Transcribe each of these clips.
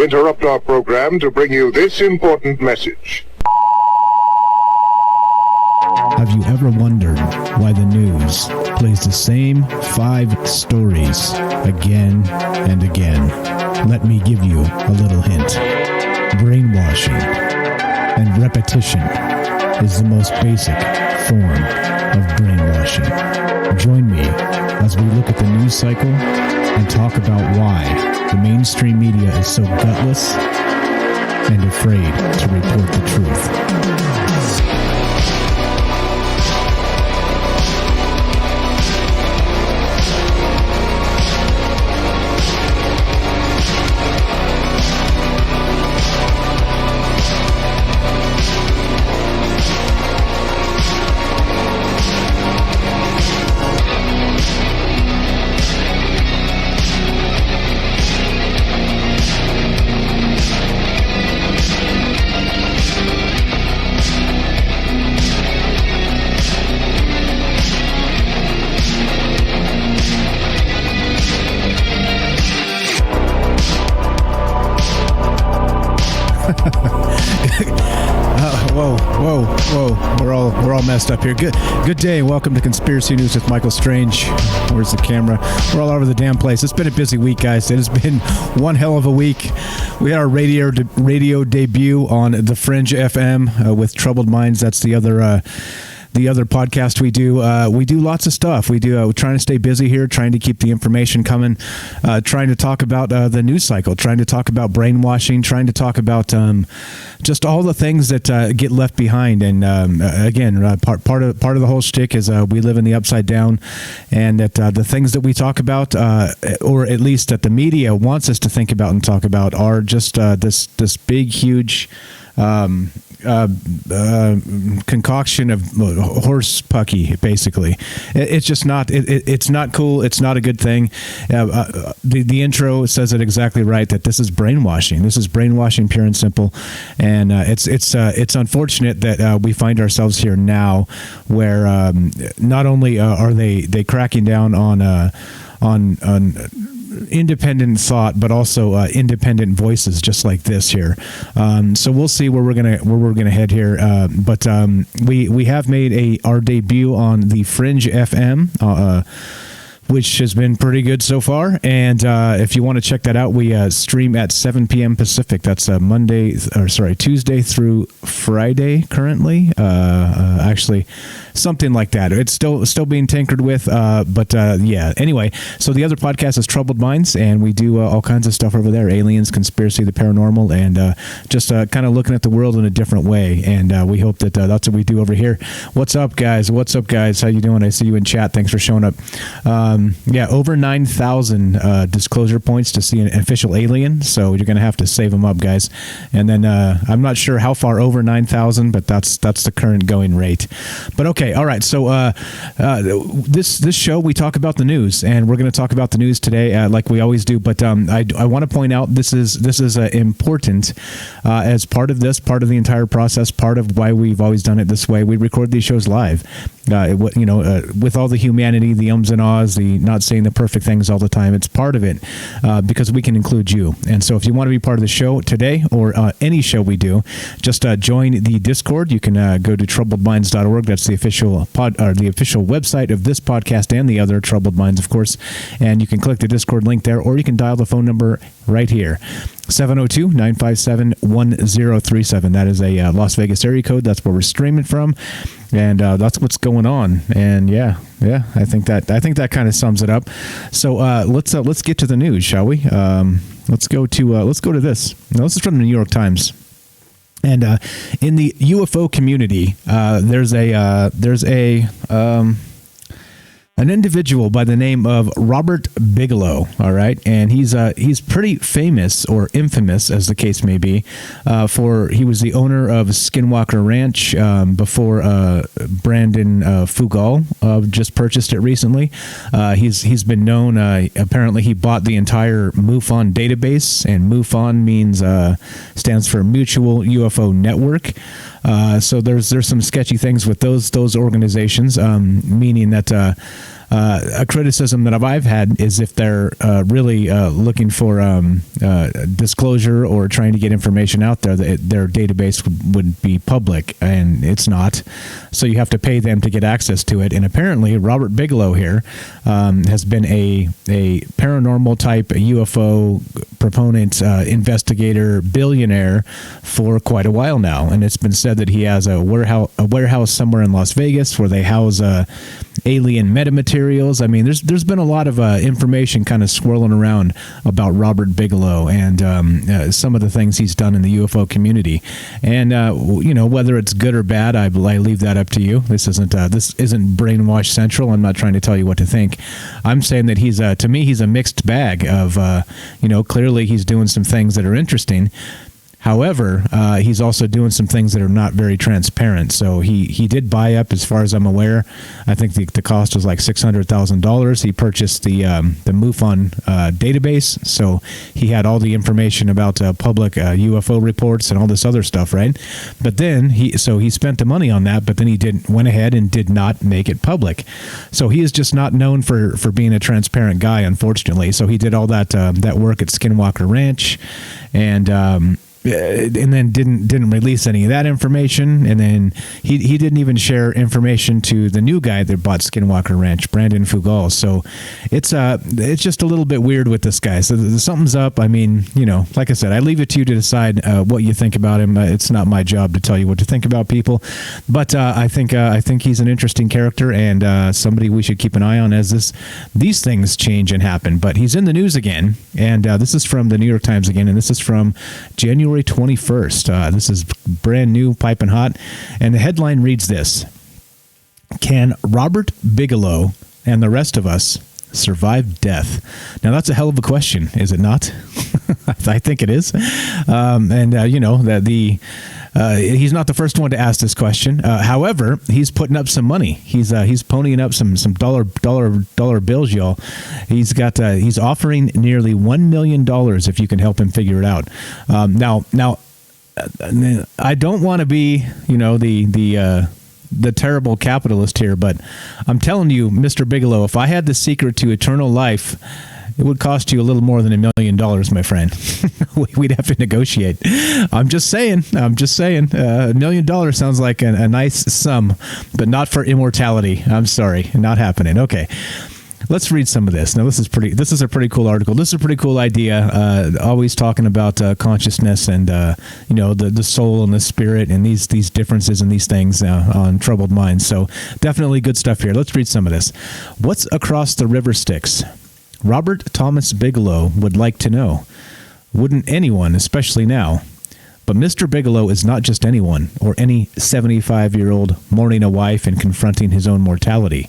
interrupt our program to bring you this important message. Have you ever wondered why the news plays the same 5 stories again and again? Let me give you a little hint. Brainwashing and repetition is the most basic form of brainwashing. Join me as we look at the news cycle and talk about why the mainstream media is so gutless and afraid to report the truth. Whoa. We're all messed up here. Good day. Welcome to Conspiracy News with Michael Strange. Where's the camera? We're all over the damn place. It's been a busy week, guys. It has been one hell of a week. We had our radio debut on The Fringe FM with Troubled Minds. That's the other podcast we do. We do lots of stuff. We do trying to stay busy here, trying to keep the information coming, trying to talk about the news cycle, trying to talk about brainwashing, trying to talk about just all the things that get left behind. And again, part of the whole shtick is we live in the upside down, and that the things that we talk about, or at least that the media wants us to think about and talk about, are just this big, huge concoction of horse pucky, basically. It's just not. It's not cool. It's not a good thing. The intro says it exactly right. That this is brainwashing. This is brainwashing, pure and simple. And it's unfortunate that we find ourselves here now, where not only are they cracking down on independent thought, but also independent voices, just like this here. So we'll see where we're gonna head here. But we have made our debut on the Fringe FM, which has been pretty good so far. And if you want to check that out, we stream at 7 p.m. Pacific. That's Tuesday through Friday currently. Actually, something like that. It's still being tinkered with, but yeah. Anyway, so the other podcast is Troubled Minds, and we do all kinds of stuff over there: aliens, conspiracy, the paranormal, and just kind of looking at the world in a different way. And we hope that that's what we do over here. What's up, guys? How you doing? I see you in chat. Thanks for showing up. Over 9,000 disclosure points to see an official alien, so you're going to have to save them up, guys. And then I'm not sure how far over 9,000, but that's the current going rate. But okay, all right. So this show, we talk about the news, and we're going to talk about the news today, like we always do. But I want to point out this is important as part of the entire process, part of why we've always done it this way. We record these shows live, with all the humanity, the ums and ahs, the not saying the perfect things all the time. It's part of it because we can include you. And so if you want to be part of the show today, or any show we do, just join the Discord. You can go to troubledminds.org. That's the official website of this podcast and the other Troubled Minds, of course. And you can click the Discord link there, or you can dial the phone number right here. 702-957-1037. That is a Las Vegas area code. That's where we're streaming from, and that's what's going on. And yeah, I think that kind of sums it up. So let's get to the news, shall we? Let's go to this. Now, this is from the New York Times. And in the UFO community, there's an individual by the name of Robert Bigelow, all right? And he's pretty famous, or infamous, as the case may be, he was the owner of Skinwalker Ranch before Brandon Fugal just purchased it recently. He's been known, apparently he bought the entire MUFON database, and MUFON stands for Mutual UFO Network. So there's some sketchy things with those organizations, meaning that A criticism that I've had is if they're really looking for disclosure or trying to get information out there, that their database would be public, and it's not. So you have to pay them to get access to it. And apparently, Robert Bigelow here has been a paranormal type UFO proponent, investigator, billionaire for quite a while now. And it's been said that he has a warehouse somewhere in Las Vegas where they house alien metamaterials. I mean, there's been a lot of information kind of swirling around about Robert Bigelow and some of the things he's done in the UFO community. And whether it's good or bad, I leave that up to you. This isn't Brainwash Central. I'm not trying to tell you what to think. I'm saying that to me he's a mixed bag of clearly he's doing some things that are interesting. However, he's also doing some things that are not very transparent. So he did buy up, as far as I'm aware. I think the cost was like $600,000. He purchased the MUFON database, so he had all the information about public UFO reports and all this other stuff, right? But then he spent the money on that, but then he went ahead and did not make it public. So he is just not known for being a transparent guy, unfortunately. So he did all that work at Skinwalker Ranch, and then didn't release any of that information, and then he didn't even share information to the new guy that bought Skinwalker Ranch, Brandon Fugal. So it's just a little bit weird with this guy. So something's up. I mean, like I said, I leave it to you to decide what you think about him. It's not my job to tell you what to think about people, but I think he's an interesting character and somebody we should keep an eye on as these things change and happen. But he's in the news again, and this is from the New York Times again, and this is from January 21st. This is brand new, piping hot. And the headline reads this: Can Robert Bigelow and the rest of us survive death? Now, that's a hell of a question, is it not? I think it is. He's not the first one to ask this question. However, he's putting up some money. He's ponying up some dollar bills, y'all. He's offering nearly $1 million if you can help him figure it out. Now, I don't want to be, the terrible capitalist here, but I'm telling you, Mr. Bigelow, if I had the secret to eternal life, it would cost you a little more than $1 million, my friend. We'd have to negotiate. I'm just saying. $1 million sounds like a nice sum, but not for immortality. I'm sorry, not happening. Okay. Let's read some of this. Now, this is a pretty cool article. This is a pretty cool idea. Always talking about consciousness and the soul and the spirit and these differences and these things on Troubled Minds. So definitely good stuff here. Let's read some of this. What's across the river Styx? Robert Thomas Bigelow would like to know. Wouldn't anyone, especially now? But Mr. Bigelow is not just anyone or any 75-year-old mourning a wife and confronting his own mortality.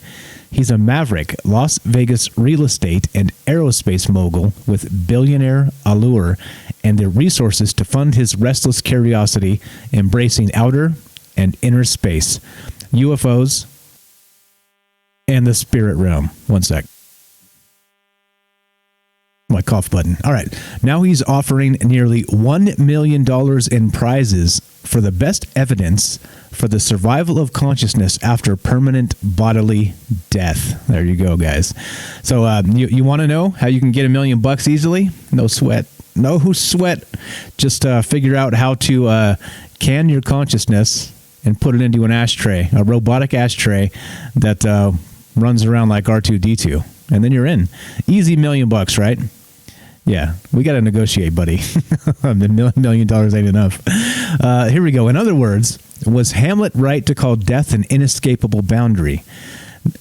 He's a maverick Las Vegas real estate and aerospace mogul with billionaire allure and the resources to fund his restless curiosity, embracing outer and inner space, UFOs, and the spirit realm. One sec. My cough button. All right. Now he's offering nearly $1 million in prizes for the best evidence for the survival of consciousness after permanent bodily death. There you go, guys. So you want to know how you can get $1 million easily? No sweat. No sweat. Just figure out how to can your consciousness and put it into an ashtray, a robotic ashtray that runs around like R2-D2. And then you're in. Easy $1 million, right? Yeah, we got to negotiate, buddy. $1 million ain't enough. Here we go. In other words, was Hamlet right to call death an inescapable boundary?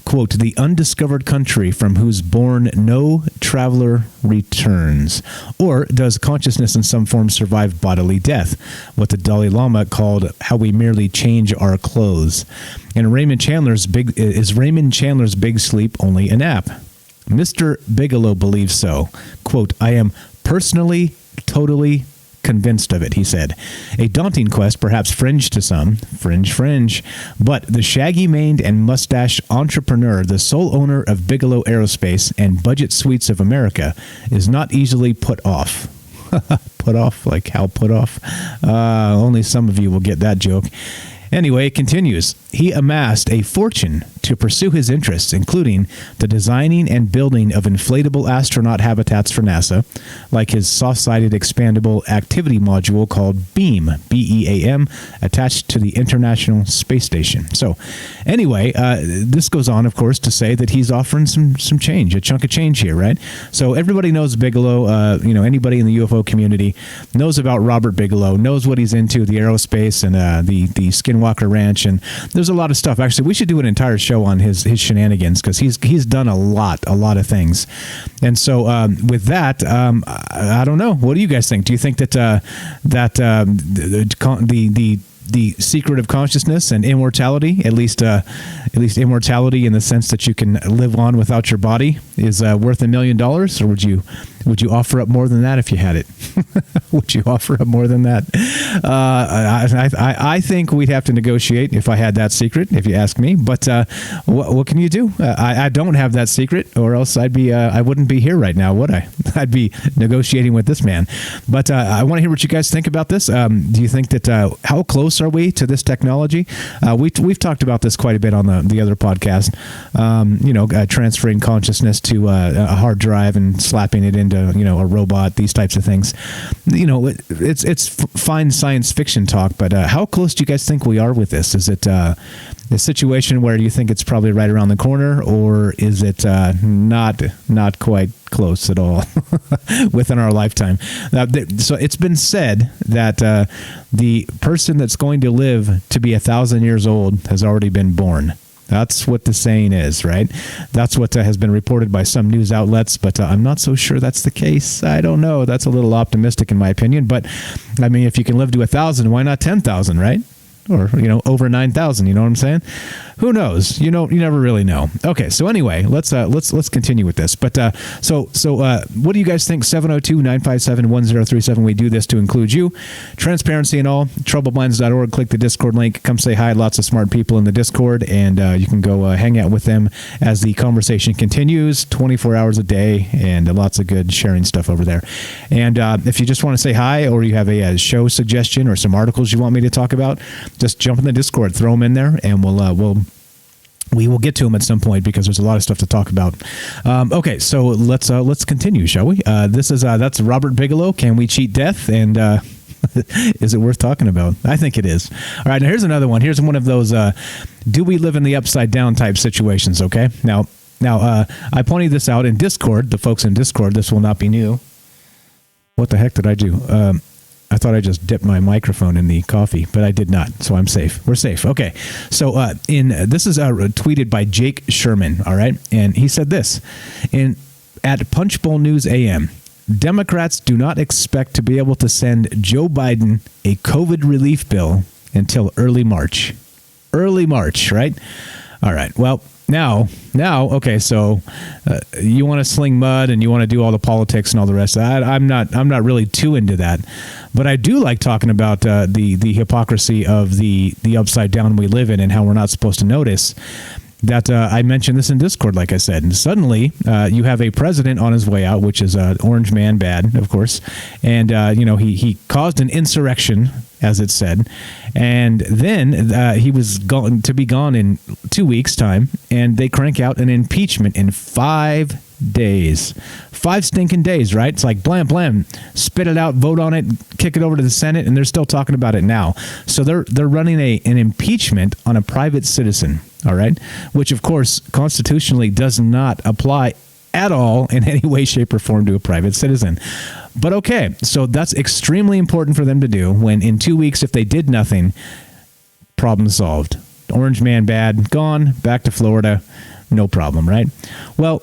Quote, the undiscovered country from whose bourne no traveler returns. Or does consciousness in some form survive bodily death? What the Dalai Lama called how we merely change our clothes. And Raymond Chandler's big sleep only a nap? Mr. Bigelow believes so. Quote, I am personally, totally convinced of it, he said. A daunting quest, perhaps fringe to some. Fringe. But the shaggy-maned and mustached entrepreneur, the sole owner of Bigelow Aerospace and Budget Suites of America, is not easily put off. Put off? Like how put off? Only some of you will get that joke. Anyway, it continues. He amassed a fortune to pursue his interests, including the designing and building of inflatable astronaut habitats for NASA, like his soft-sided expandable activity module called BEAM, B-E-A-M, attached to the International Space Station. So, anyway, this goes on, of course, to say that he's offering some change, a chunk of change here, right? So everybody knows Bigelow. Anybody in the UFO community knows about Robert Bigelow, knows what he's into, the aerospace and the Skinwalker Ranch, and there's a lot of stuff. Actually, we should do an entire show on his shenanigans, because he's done a lot of things. And so with that, I don't know. What do you guys think? Do you think that the secret of consciousness and immortality, at least immortality in the sense that you can live on without your body, is worth $1 million? Or would you offer up more than that if you had it? Would you offer up more than that? I think we'd have to negotiate if I had that secret, if you ask me. But what can you do? I don't have that secret, or else I wouldn't be here right now, would I? I'd be negotiating with this man. But I want to hear what you guys think about this. Do you think that how close are we to this technology? We've talked about this quite a bit on the other podcast. Transferring consciousness to a hard drive and slapping it into a robot, these types of things. It's fine science fiction talk, but how close do you guys think we are with this? Is it a situation where you think it's probably right around the corner, or is it not quite close at all within our lifetime? So it's been said that the person that's going to live to be 1,000 years old has already been born. That's what the saying is, right? That's what has been reported by some news outlets, but I'm not so sure that's the case. I don't know. That's a little optimistic in my opinion, but I mean, if you can live to 1,000, why not 10,000, right? Or, over 9,000, you know what I'm saying? Who knows? You never really know. Okay, so anyway, let's continue with this. But so what do you guys think? 702-957-1037. We do this to include you. Transparency and all. Troubledminds.org. Click the Discord link. Come say hi. Lots of smart people in the Discord, and you can go hang out with them as the conversation continues. 24 hours a day, and lots of good sharing stuff over there. And if you just want to say hi, or you have a show suggestion or some articles you want me to talk about, just jump in the Discord, throw them in there, and we will get to them at some point, because there's a lot of stuff to talk about. Okay, so let's continue, shall we? That's Robert Bigelow. Can we cheat death? And is it worth talking about? I think it is. All right, now here's another one. Here's one of those do we live in the upside down type situations, okay? Now I pointed this out in Discord, the folks in Discord. This will not be new. What the heck did I do? I thought I just dipped my microphone in the coffee, but I did not, so I'm safe. We're safe. Okay, so this is tweeted by Jake Sherman, all right? And he said this, at Punchbowl News AM, Democrats do not expect to be able to send Joe Biden a COVID relief bill until early March. Early March, right? All right, well, Now, okay, so you want to sling mud and you want to do all the politics and all the rest of that. I'm not really too into that, but I do like talking about the hypocrisy of the upside down we live in, and how we're not supposed to notice that. I mentioned this in Discord, like I said, and suddenly you have a president on his way out, which is Orange Man bad, of course, and he caused an insurrection, as it said, and then he was going to be gone in 2 weeks' time, and they crank out an impeachment in 5 days. 5 stinking days, right? It's like blam, blam, spit it out, vote on it, kick it over to the Senate, and they're still talking about it now. So they're running an impeachment on a private citizen, all right? Which, of course, constitutionally does not apply at all in any way, shape, or form to a private citizen. But okay, so that's extremely important for them to do, when in 2 weeks, if they did nothing, problem solved. Orange Man bad, gone, back to Florida, no problem, right? Well,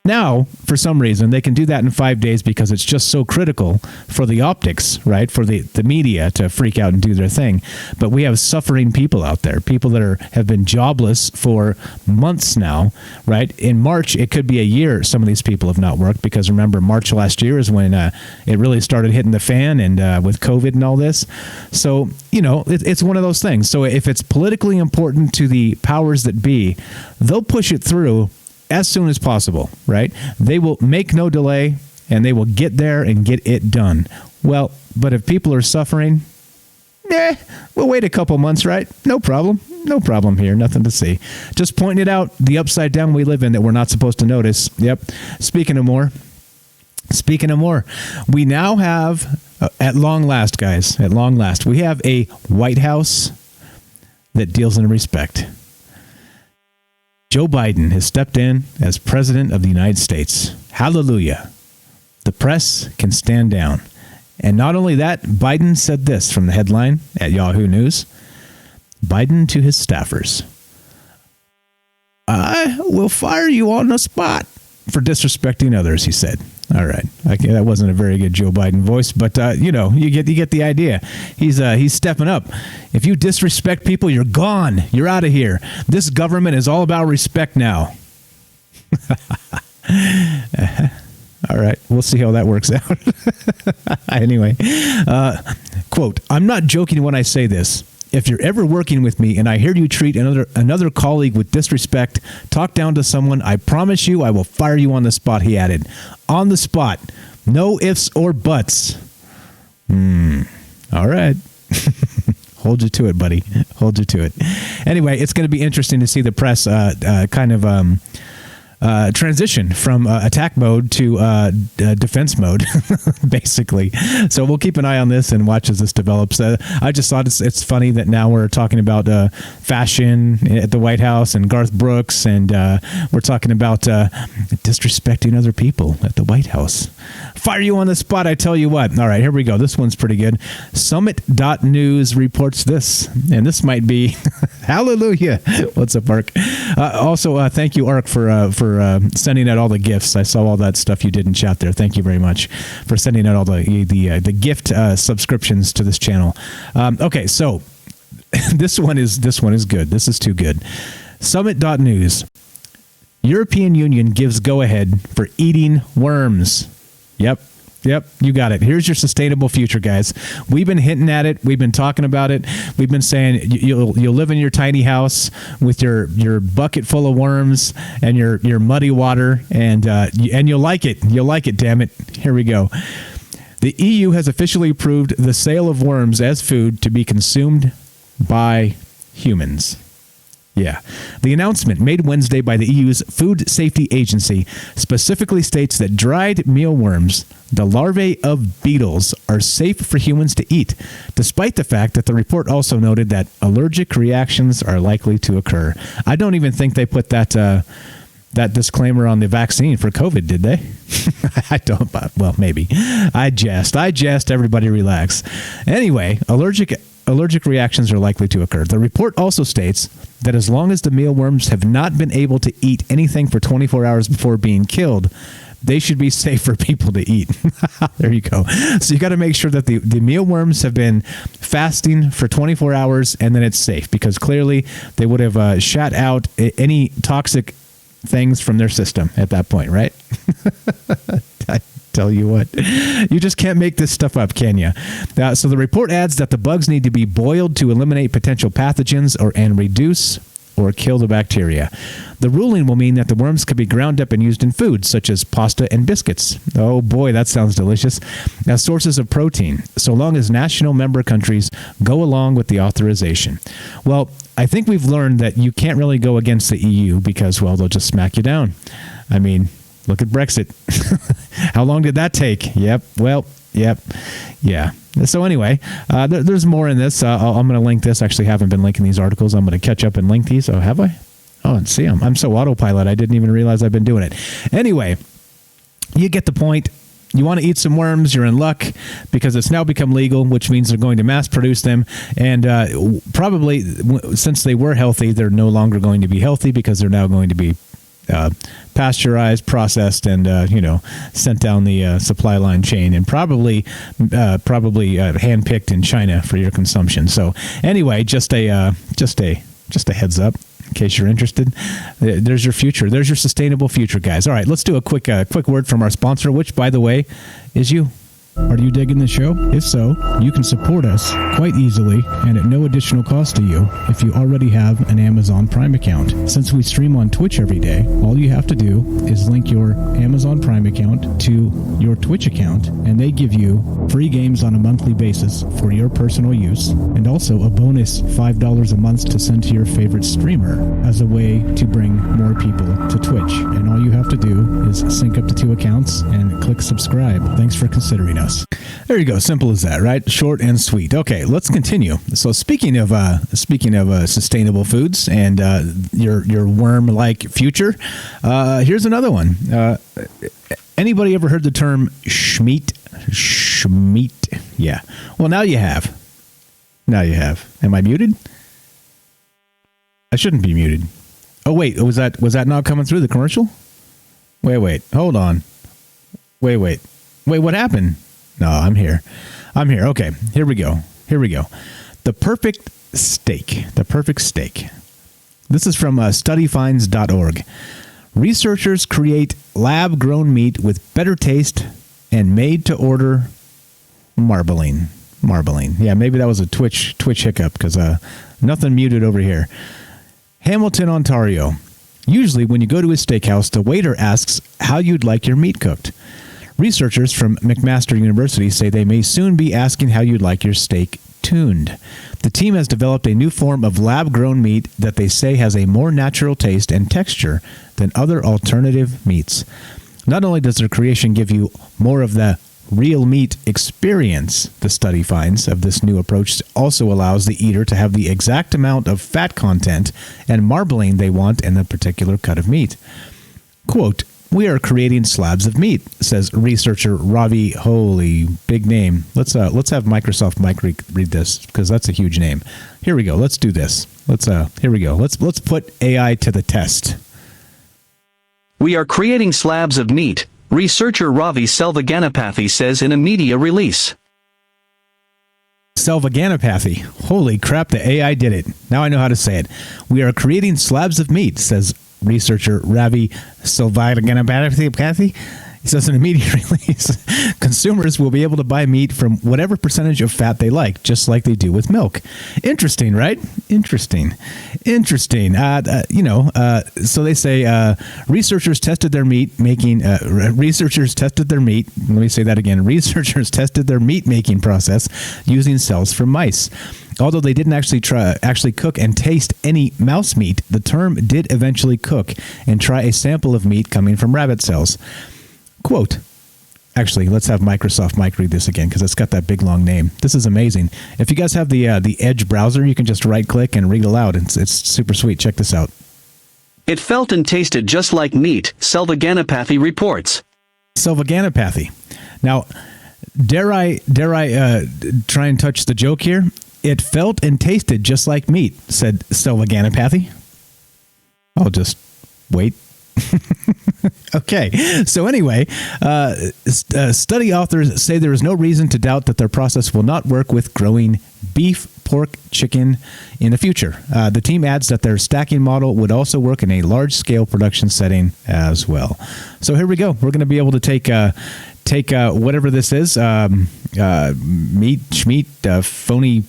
now, for some reason, they can do that in 5 days because it's just so critical for the optics, right? For the media to freak out and do their thing. But we have suffering people out there, people that have been jobless for months now, right? In March, it could be a year some of these people have not worked, because remember, March last year is when it really started hitting the fan, and with COVID and all this. So, it's one of those things. So if it's politically important to the powers that be, they'll push it through as soon as possible, right? They will make no delay, and they will get there and get it done. Well, but if people are suffering, We'll wait a couple months, right? No problem. No problem here. Nothing to see. Just pointing it out, the upside down we live in that we're not supposed to notice. Yep. Speaking of more, we now have, at long last, guys, at long last, we have a White House that deals in respect. Joe Biden has stepped in as president of the United States. Hallelujah. The press can stand down. And not only that, Biden said this from the headline at Yahoo News. Biden to his staffers. I will fire you on the spot for disrespecting others, he said. All right. Okay, that wasn't a very good Joe Biden voice, but you get the idea. He's stepping up. If you disrespect people, you're gone. You're out of here. This government is all about respect now. All right. We'll see how that works out. Anyway, quote, I'm not joking when I say this. If you're ever working with me and I hear you treat another colleague with disrespect, talk down to someone, I promise you I will fire you on the spot, he added. On the spot. No ifs or buts. All right. Hold you to it, buddy. Hold you to it. Anyway, it's going to be interesting to see the press kind of transition from attack mode to defense mode, basically. So we'll keep an eye on this and watch as this develops. I just thought it's funny that now we're talking about fashion at the White House and Garth Brooks, and we're talking about disrespecting other people at the White House. Fire you on the spot, I tell you what. All right, here we go. This one's pretty good. Summit.news reports this, and this might be hallelujah. What's up, Ark? Also, thank you, Ark, for sending out all the gifts. I saw all that stuff you did in chat there. Thank you very much for sending out all the gift subscriptions to this channel. Okay, so this one is good. This is too good. Summit.news. European Union gives go-ahead for eating worms. Yep, you got it. Here's your sustainable future, guys. We've been hinting at it. We've been talking about it. We've been saying you'll live in your tiny house with your bucket full of worms and your muddy water, and you'll like it. You'll like it, damn it. Here we go. The EU has officially approved the sale of worms as food to be consumed by humans. Yeah. The announcement made Wednesday by the EU's Food Safety Agency specifically states that dried mealworms, the larvae of beetles, are safe for humans to eat, despite the fact that the report also noted that allergic reactions are likely to occur. I don't even think they put that disclaimer on the vaccine for COVID, did they? I don't, well, maybe. I jest. Everybody relax. Anyway, allergic reactions are likely to occur. The report also states that as long as the mealworms have not been able to eat anything for 24 hours before being killed, they should be safe for people to eat. There you go. So you got to make sure that the mealworms have been fasting for 24 hours and then it's safe, because clearly they would have shot out any toxic things from their system at that point, right? I tell you what, you just can't make this stuff up, can you? So the report adds that the bugs need to be boiled to eliminate potential pathogens and reduce or kill the bacteria. The ruling will mean that the worms could be ground up and used in foods such as pasta and biscuits. Oh boy, that sounds delicious. As sources of protein, so long as national member countries go along with the authorization. Well, I think we've learned that you can't really go against the EU because, well, they'll just smack you down. I mean, look at Brexit. How long did that take? Yep. Yeah. So anyway, there's more in this. I'm going to link this. Actually, haven't been linking these articles. I'm going to catch up and link these. Oh, have I? Oh, and see, I'm so autopilot. I didn't even realize I've been doing it. Anyway, you get the point. You want to eat some worms, you're in luck, because it's now become legal, which means they're going to mass produce them. And probably, since they were healthy, they're no longer going to be healthy because they're now going to be pasteurized, processed, and sent down the supply line chain, and probably handpicked in China for your consumption. So anyway, just a heads up in case you're interested. There's your future. There's your sustainable future, guys. All right, let's do a quick word from our sponsor, which, by the way, is you. Are you digging the show? If so, you can support us quite easily and at no additional cost to you if you already have an Amazon Prime account. Since we stream on Twitch every day, all you have to do is link your Amazon Prime account to your Twitch account, and they give you free games on a monthly basis for your personal use, and also a bonus $5 a month to send to your favorite streamer as a way to bring more people to Twitch. And all you have to do is sync up the two accounts and click subscribe. Thanks for considering us. There you go. Simple as that, right? Short and sweet. Okay, let's continue. So speaking of sustainable foods and your worm-like future, here's another one. Anybody ever heard the term schmeat? Schmeat. Yeah. Well, now you have. Now you have. Am I muted? I shouldn't be muted. Oh wait, was that not coming through the commercial? Wait. Hold on. Wait. What happened? No, I'm here. Okay, here we go. The perfect steak. This is from studyfinds.org. Researchers create lab-grown meat with better taste and made-to-order marbling. Yeah, maybe that was a Twitch hiccup because nothing muted over here. Hamilton, Ontario. Usually when you go to a steakhouse, the waiter asks how you'd like your meat cooked. Researchers from McMaster University say they may soon be asking how you'd like your steak tuned. The team has developed a new form of lab-grown meat that they say has a more natural taste and texture than other alternative meats. Not only does their creation give you more of the real meat experience, the study finds, of this new approach also allows the eater to have the exact amount of fat content and marbling they want in a particular cut of meat. Quote, "We are creating slabs of meat," says researcher Ravi. Holy big name. Let's have Microsoft Mike read this because that's a huge name. Here we go. Let's do this. Here we go. Let's put AI to the test. "We are creating slabs of meat," researcher Ravi Selvaganapathy says in a media release. Selvaganapathy. Holy crap, the AI did it. Now I know how to say it. "We are creating slabs of meat," says researcher Ravi Selvaganapathy. He says in a media release, consumers will be able to buy meat from whatever percentage of fat they like, just like they do with milk. Interesting, right? Interesting. So they say researchers tested their meat making. Researchers tested their meat. Let me say that again. Researchers tested their meat making process using cells from mice. Although they didn't actually cook and taste any mouse meat, the term did eventually cook and try a sample of meat coming from rabbit cells. Quote, actually, let's have Microsoft Mike read this again because it's got that big long name. This is amazing. If you guys have the Edge browser, you can just right-click and read aloud. It's super sweet. Check this out. "It felt and tasted just like meat," Selvaganapathy reports. Selvaganapathy. Now, dare I try and touch the joke here? "It felt and tasted just like meat," said Selvaganapathy. I'll just wait. Okay, so anyway, study authors say there is no reason to doubt that their process will not work with growing beef, pork, chicken in the future. The team adds that their stacking model would also work in a large-scale production setting as well. So here we go. We're going to be able to take whatever this is, meat, schmeat, phony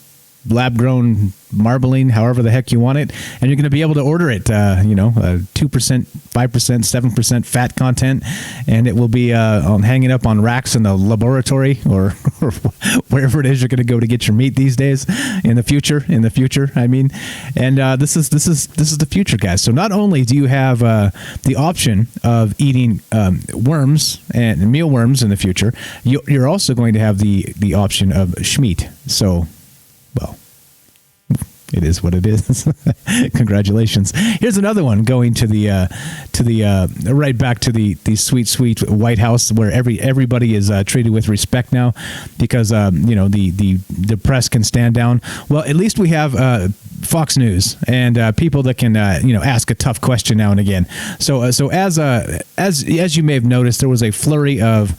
lab-grown marbling, however the heck you want it, and you're going to be able to order it, 2%, 5%, 7% fat content, and it will be hanging up on racks in the laboratory or wherever it is you're going to go to get your meat these days in the future, I mean. And this is the future, guys. So not only do you have the option of eating worms and mealworms in the future, you're also going to have the option of schmeat. So, well, it is what it is. Congratulations. Here's another one going to the right back to the sweet White House where everybody is treated with respect now because the press can stand down. Well, at least we have Fox News and people that can ask a tough question now and again. So as you may have noticed, there was a flurry of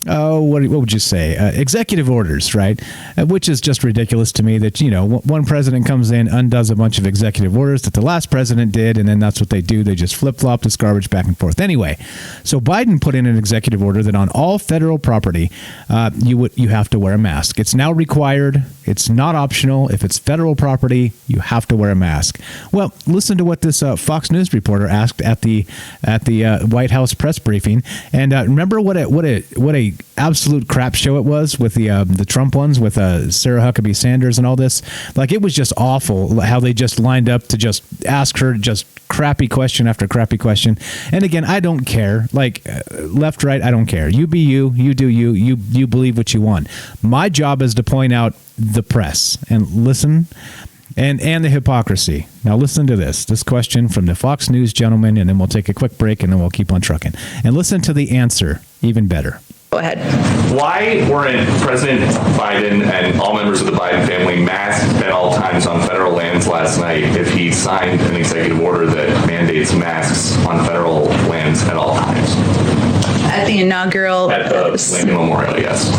what would you say? Executive orders, right? Which is just ridiculous to me that, one president comes in, undoes a bunch of executive orders that the last president did, and then that's what they do. They just flip-flop this garbage back and forth. Anyway, so Biden put in an executive order that on all federal property, you have to wear a mask. It's now required. It's not optional. If it's federal property, you have to wear a mask. Well, listen to what this Fox News reporter asked at the White House press briefing, and remember what a absolute crap show it was with the Trump ones with Sarah Huckabee Sanders and all this. Like, it was just awful how they just lined up to just ask her just crappy question after crappy question. And again, I don't care. Like, left, right, I don't care. You be you. You do you. You believe what you want. My job is to point out the press and listen and the hypocrisy. Now listen to this question from the Fox News gentleman, and then we'll take a quick break, and then we'll keep on trucking. And listen to the answer, even better. Go ahead. Why weren't President Biden and all members of the Biden family masked at all times on federal lands last night if he signed an executive order that mandates masks on federal lands at all times? At the inaugural... At the Lincoln Memorial, yes.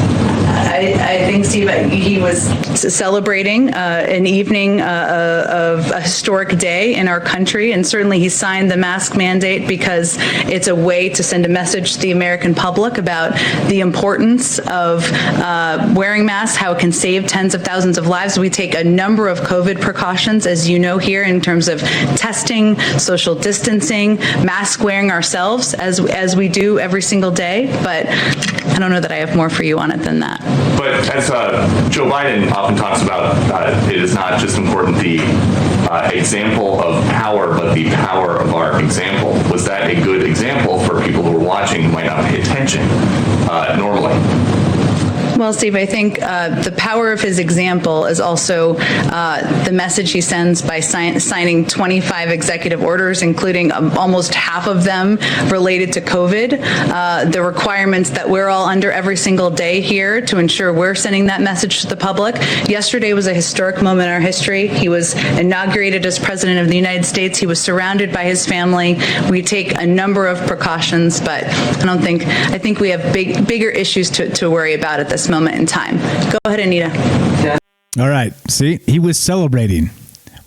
I think, Steve, he was celebrating an evening of a historic day in our country, and certainly he signed the mask mandate because it's a way to send a message to the American public about the importance of wearing masks, how it can save tens of thousands of lives. We take a number of COVID precautions, as you know, here in terms of testing, social distancing, mask wearing ourselves, as we do every single day. But I don't know that I have more for you on it than that. But as Joe Biden often talks about, it is not just important the example of power, but the power of our example. Was that a good example for people who were watching who might not pay attention normally? Well, Steve, I think the power of his example is also the message he sends by signing 25 executive orders, including almost half of them related to COVID, the requirements that we're all under every single day here to ensure we're sending that message to the public. Yesterday was a historic moment in our history. He was inaugurated as president of the United States. He was surrounded by his family. We take a number of precautions, but I think we have bigger issues to worry about at this moment in time. Go ahead, Anita. All right. See, he was celebrating.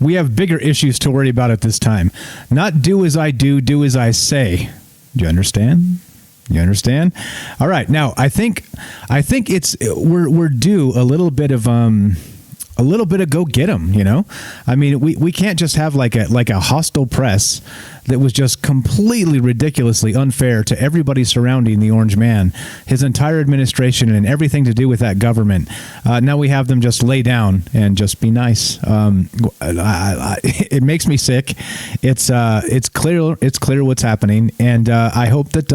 We have bigger issues to worry about at this time. Not do as I do as I say. Do you understand? You understand? All right. Now, I think we're due a little bit of go get 'em, I mean, we can't just have like a hostile press that was just completely ridiculously unfair to everybody surrounding the Orange Man, his entire administration, and everything to do with that government. Now we have them just lay down and just be nice. It makes me sick. It's clear what's happening, and I hope that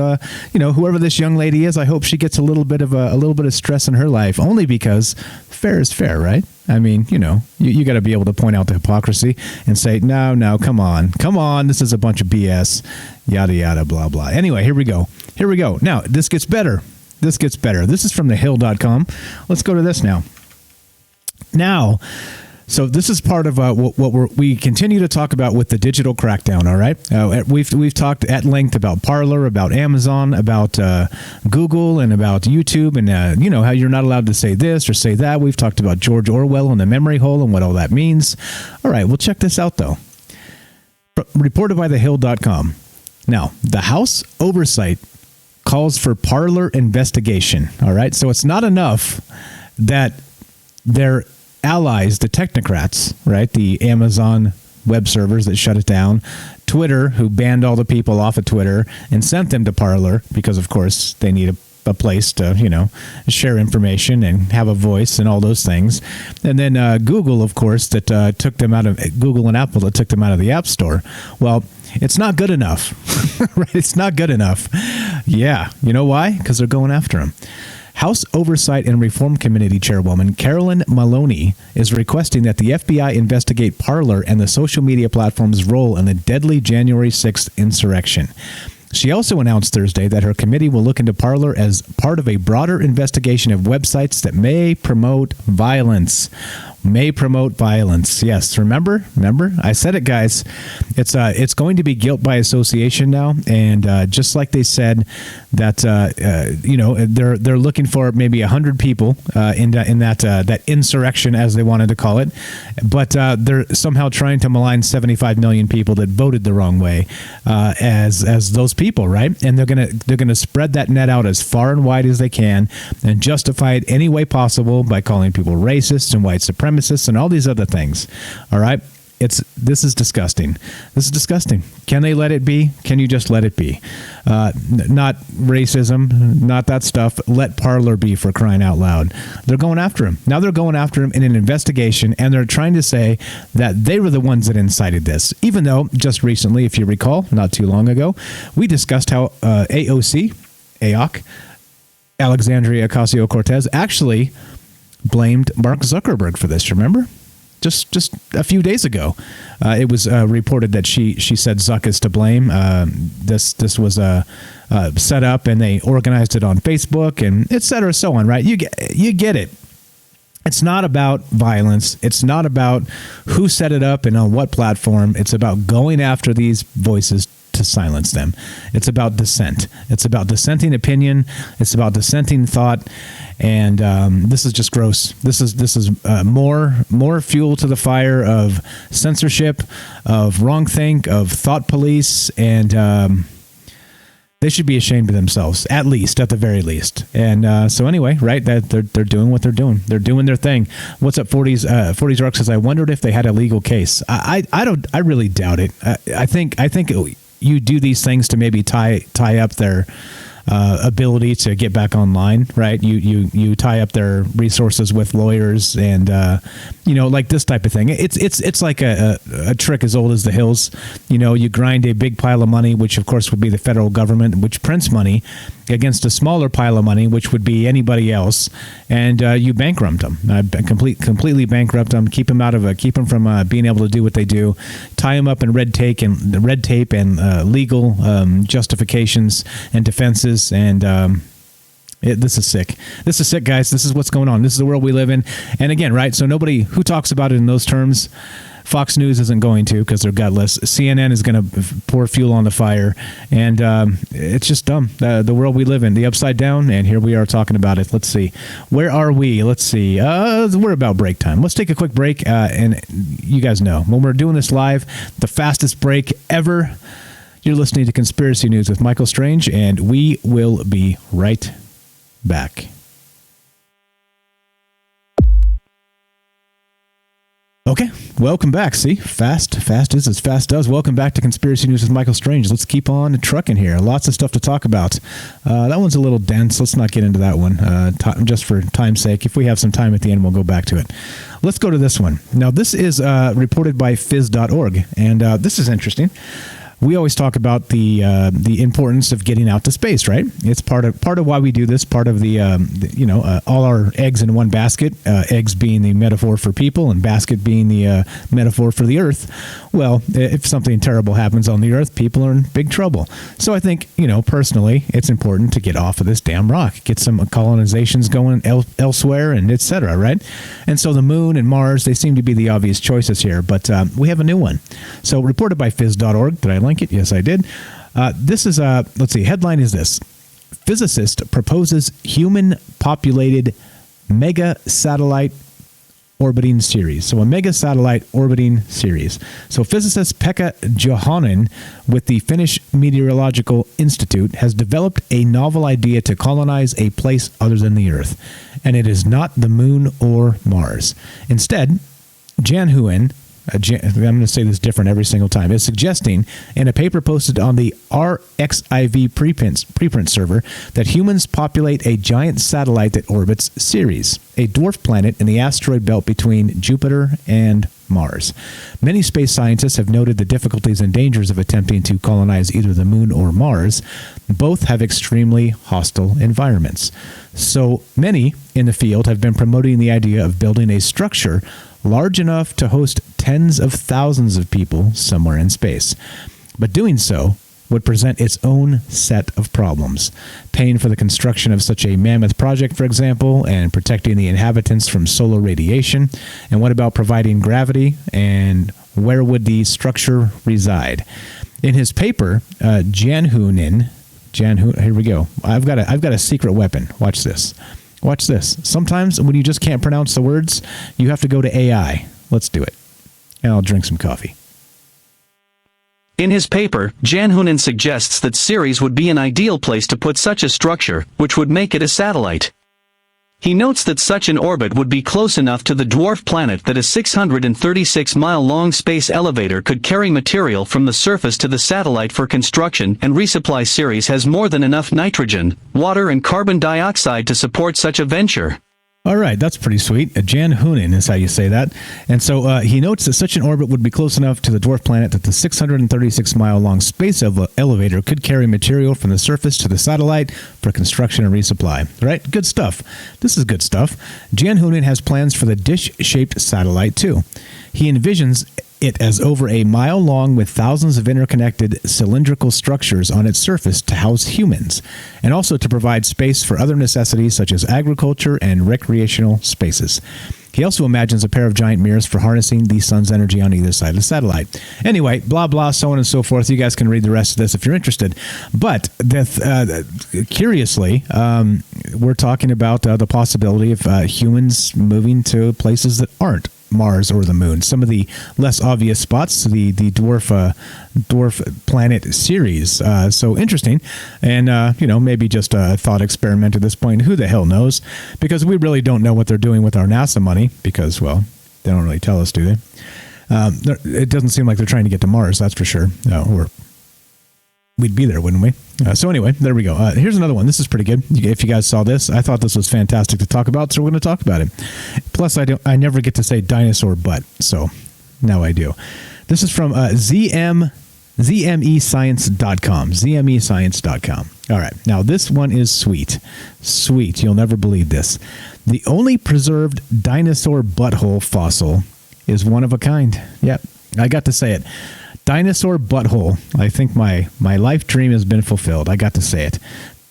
whoever this young lady is, I hope she gets a little bit of stress in her life, only because fair is fair, right? I mean, you got to be able to point out the hypocrisy and say, no, come on, this is a bunch of BS, yada, yada, blah, blah. Anyway, here we go. Now, this gets better. This is from thehill.com. Let's go to this now. So this is part of what we continue to talk about with the digital crackdown, all right? We've talked at length about Parler, about Amazon, about Google, and about YouTube, and how you're not allowed to say this or say that. We've talked about George Orwell and the memory hole and what all that means. All right, well, check this out, though. Reported by thehill.com. Now, the House Oversight calls for Parler investigation, all right? So it's not enough that they're allies, the technocrats, right? The Amazon web servers that shut it down, Twitter, who banned all the people off of Twitter and sent them to Parler because, of course, they need a place to, share information and have a voice and all those things. And then Google, of course, that took them out of Google and Apple that took them out of the App Store. Well, it's not good enough, right? It's not good enough. Yeah. You know why? Because they're going after them. House Oversight and Reform Committee Chairwoman Carolyn Maloney is requesting that the FBI investigate Parler and the social media platform's role in the deadly January 6th insurrection. She also announced Thursday that her committee will look into Parler as part of a broader investigation of websites that may promote violence. may promote violence. Yes, remember? I said it, guys. It's going to be guilt by association now, and just like they said that they're looking for maybe 100 people in that insurrection, as they wanted to call it, but they're somehow trying to malign 75 million people that voted the wrong way as those people, right? And they're gonna spread that net out as far and wide as they can and justify it any way possible by calling people racists and white supremacists and all these other things. All right. This is disgusting. This is disgusting. Can they let it be? Can you just let it be? Not racism, not that stuff. Let Parler be, for crying out loud. They're going after him. Now they're going after him in an investigation, and they're trying to say that they were the ones that incited this. Even though just recently, if you recall, not too long ago, we discussed how AOC, Alexandria Ocasio-Cortez, actually blamed Mark Zuckerberg for this. Remember? Just a few days ago, it was reported that she said Zuck is to blame. This was set up, and they organized it on Facebook, and et cetera, so on. Right? You get it. It's not about violence. It's not about who set it up and on what platform. It's about going after these voices to silence them. It's about dissent. It's about dissenting opinion. It's about dissenting thought. And this is just gross. This is more fuel to the fire of censorship, of wrongthink, of thought police, and they should be ashamed of themselves, at the very least. And so anyway, right, that they're doing what they're doing. They're doing their thing. What's up, 40s Rock says, I wondered if they had a legal case. I really doubt it. I think you do these things to maybe tie up their ability to get back online, right? You tie up their resources with lawyers and like this type of thing. It's like a trick as old as the hills. You grind a big pile of money, which of course would be the federal government, which prints money, against a smaller pile of money, which would be anybody else, and you bankrupt them, completely bankrupt them, keep them from being able to do what they do, tie them up in red tape and legal justifications and defenses, and this is sick. This is sick, guys. This is what's going on. This is the world we live in, and again, right? So nobody who talks about it in those terms. Fox News isn't going to, because they're gutless. CNN is going to pour fuel on the fire, and it's just dumb. The world we live in, the upside down, and here we are talking about it. Let's see. Where are we? Let's see. We're about break time. Let's take a quick break, and you guys know, when we're doing this live, the fastest break ever. You're listening to Conspiracy News with Michael Strange, and we will be right back. Okay, welcome back. See, fast is as fast does. Welcome back to Conspiracy News with Michael Strange. Let's keep on trucking here. Lots of stuff to talk about. That one's a little dense. Let's not get into that one, just for time's sake. If we have some time at the end, we'll go back to it. Let's go to this one. Now, this is reported by phys.org, and this is interesting. We always talk about the importance of getting out to space, right? It's part of why we do this. Part of the all our eggs in one basket. Eggs being the metaphor for people, and basket being the metaphor for the Earth. Well, if something terrible happens on the Earth, people are in big trouble. So I think personally, it's important to get off of this damn rock, get some colonizations going elsewhere, and etc. Right? And so the Moon and Mars, they seem to be the obvious choices here, but we have a new one. So reported by phys.org. Did I link it? Yes, I did. This is let's see. Headline is this: Physicist proposes human-populated mega satellite orbiting series. So a mega satellite orbiting series. So physicist Pekka Johanan with the Finnish Meteorological Institute has developed a novel idea to colonize a place other than the Earth. And it is not the Moon or Mars. Instead, Jan Huen, I'm going to say this different every single time, is suggesting in a paper posted on the RXIV preprint server that humans populate a giant satellite that orbits Ceres, a dwarf planet in the asteroid belt between Jupiter and Mars. Many space scientists have noted the difficulties and dangers of attempting to colonize either the Moon or Mars. Both have extremely hostile environments. So many in the field have been promoting the idea of building a structure large enough to host tens of thousands of people somewhere in space. But doing so would present its own set of problems. Paying for the construction of such a mammoth project, for example, and protecting the inhabitants from solar radiation. And what about providing gravity? And where would the structure reside? In his paper, here we go. I've got a secret weapon. Watch this. Watch this. Sometimes when you just can't pronounce the words, you have to go to AI. Let's do it. And I'll drink some coffee. In his paper, Jan Hoonen suggests that Ceres would be an ideal place to put such a structure, which would make it a satellite. He notes that such an orbit would be close enough to the dwarf planet that a 636-mile-long space elevator could carry material from the surface to the satellite for construction and resupply. Ceres has more than enough nitrogen, water and carbon dioxide to support such a venture. All right, that's pretty sweet. Jan Hoonen is how you say that. And so he notes that such an orbit would be close enough to the dwarf planet that the 636-mile-long space elevator could carry material from the surface to the satellite for construction and resupply. Right? Good stuff. This is good stuff. Jan Hoonen has plans for the dish-shaped satellite, too. He envisions it as over a mile long with thousands of interconnected cylindrical structures on its surface to house humans, and also to provide space for other necessities such as agriculture and recreational spaces. He also imagines a pair of giant mirrors for harnessing the sun's energy on either side of the satellite. Anyway, blah, blah, so on and so forth. You guys can read the rest of this if you're interested. But curiously, we're talking about the possibility of humans moving to places that aren't Mars or the moon. Some of the less obvious spots, the dwarf planet Ceres. So interesting, and maybe just a thought experiment at this point. Who the hell knows? Because we really don't know what they're doing with our NASA money. Because, well, they don't really tell us, do they? It doesn't seem like they're trying to get to Mars. That's for sure. We'd be there, wouldn't we? So anyway, there we go. Here's another one. This is pretty good. If you guys saw this, I thought this was fantastic to talk about, so we're going to talk about it. Plus, I never get to say dinosaur butt, so now I do. This is from ZMEScience.com. ZMEScience.com. All right. Now, this one is sweet. Sweet. You'll never believe this. The only preserved dinosaur butthole fossil is one of a kind. Yep. I got to say it. Dinosaur butthole. I think my life dream has been fulfilled. I got to say it.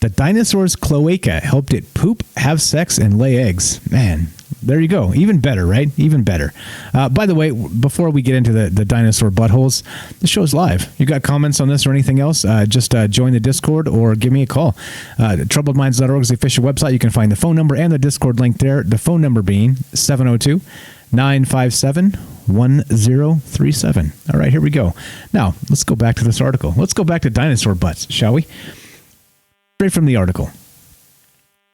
The dinosaur's cloaca helped it poop, have sex, and lay eggs. Man, there you go. Even better, right? Even better. By the way, before we get into the dinosaur buttholes, the show's live. You got comments on this or anything else? Just join the Discord or give me a call. Troubledminds.org is the official website. You can find the phone number and the Discord link there. The phone number being 702-957-1037. All right, here we go. Now, let's go back to this article. Let's go back to dinosaur butts, shall we? Straight from the article.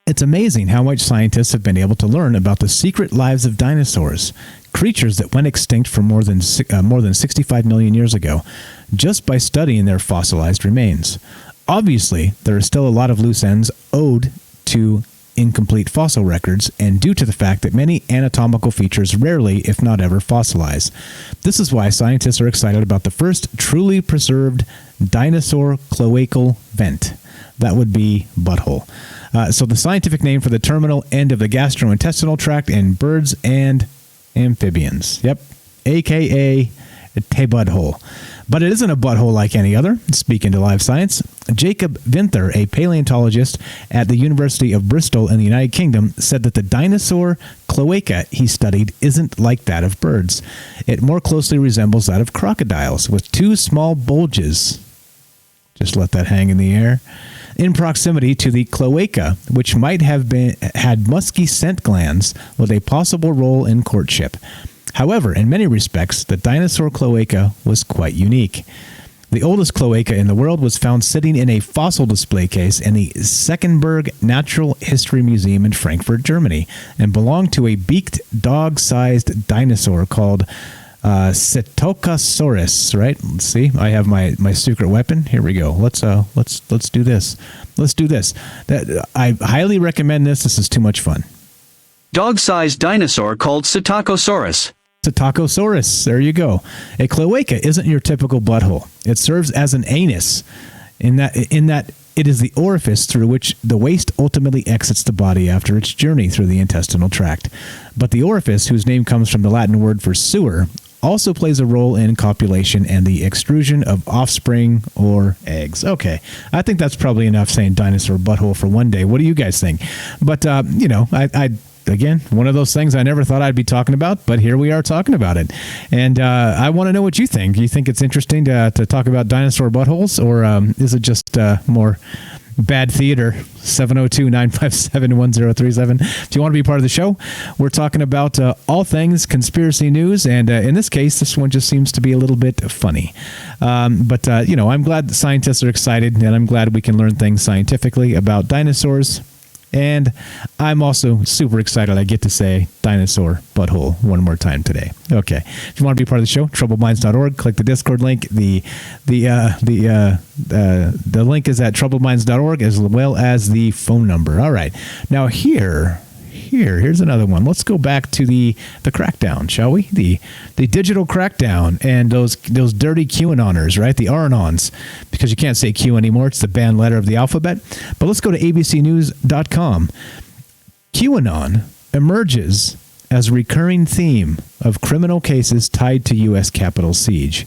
It's amazing how much scientists have been able to learn about the secret lives of dinosaurs, creatures that went extinct for more than 65 million years ago, just by studying their fossilized remains. Obviously, there are still a lot of loose ends owed to incomplete fossil records, and due to the fact that many anatomical features rarely, if not ever, fossilize. This is why scientists are excited about the first truly preserved dinosaur cloacal vent. That would be butthole. So the scientific name for the terminal end of the gastrointestinal tract in birds and amphibians. Yep, a.k.a. a butthole. But it isn't a butthole like any other. Speaking to Live Science, Jacob Vinther, a paleontologist at the University of Bristol in the United Kingdom, said that the dinosaur cloaca he studied isn't like that of birds. It more closely resembles that of crocodiles, with two small bulges. Just let that hang in the air. In proximity to the cloaca, which might have had musky scent glands with a possible role in courtship. However, in many respects, the dinosaur cloaca was quite unique. The oldest cloaca in the world was found sitting in a fossil display case in the Senckenberg Natural History Museum in Frankfurt, Germany, and belonged to a beaked dog-sized dinosaur called Cetocosaurus, right? Let's see. I have my secret weapon. Here we go. Let's do this. Let's do this. I highly recommend this. This is too much fun. Dog-sized dinosaur called Cetocosaurus. Cetocosaurus. There you go. A cloaca isn't your typical butthole. It serves as an anus in that it is the orifice through which the waste ultimately exits the body after its journey through the intestinal tract. But the orifice, whose name comes from the Latin word for sewer, also plays a role in copulation and the extrusion of offspring or eggs. Okay, I think that's probably enough saying dinosaur butthole for one day. What do you guys think? But, I again, one of those things I never thought I'd be talking about, but here we are talking about it. And I want to know what you think. Do you think it's interesting to talk about dinosaur buttholes, or is it just more bad theater? 702-957-1037. If you want to be part of the show, we're talking about all things conspiracy news, and in this case, this one just seems to be a little bit funny. But I'm glad that scientists are excited, and I'm glad we can learn things scientifically about dinosaurs. And I'm also super excited I get to say dinosaur butthole one more time today. Okay. If you want to be part of the show, troubledminds.org. Click the Discord link. The link is at troubledminds.org, as well as the phone number. All right. Now here's another one. Let's go back to the crackdown, shall we? The digital crackdown and those dirty QAnoners, right? The Aranons, because you can't say Q anymore. It's the banned letter of the alphabet. But let's go to abcnews.com. QAnon emerges as recurring theme of criminal cases tied to U.S. Capitol siege.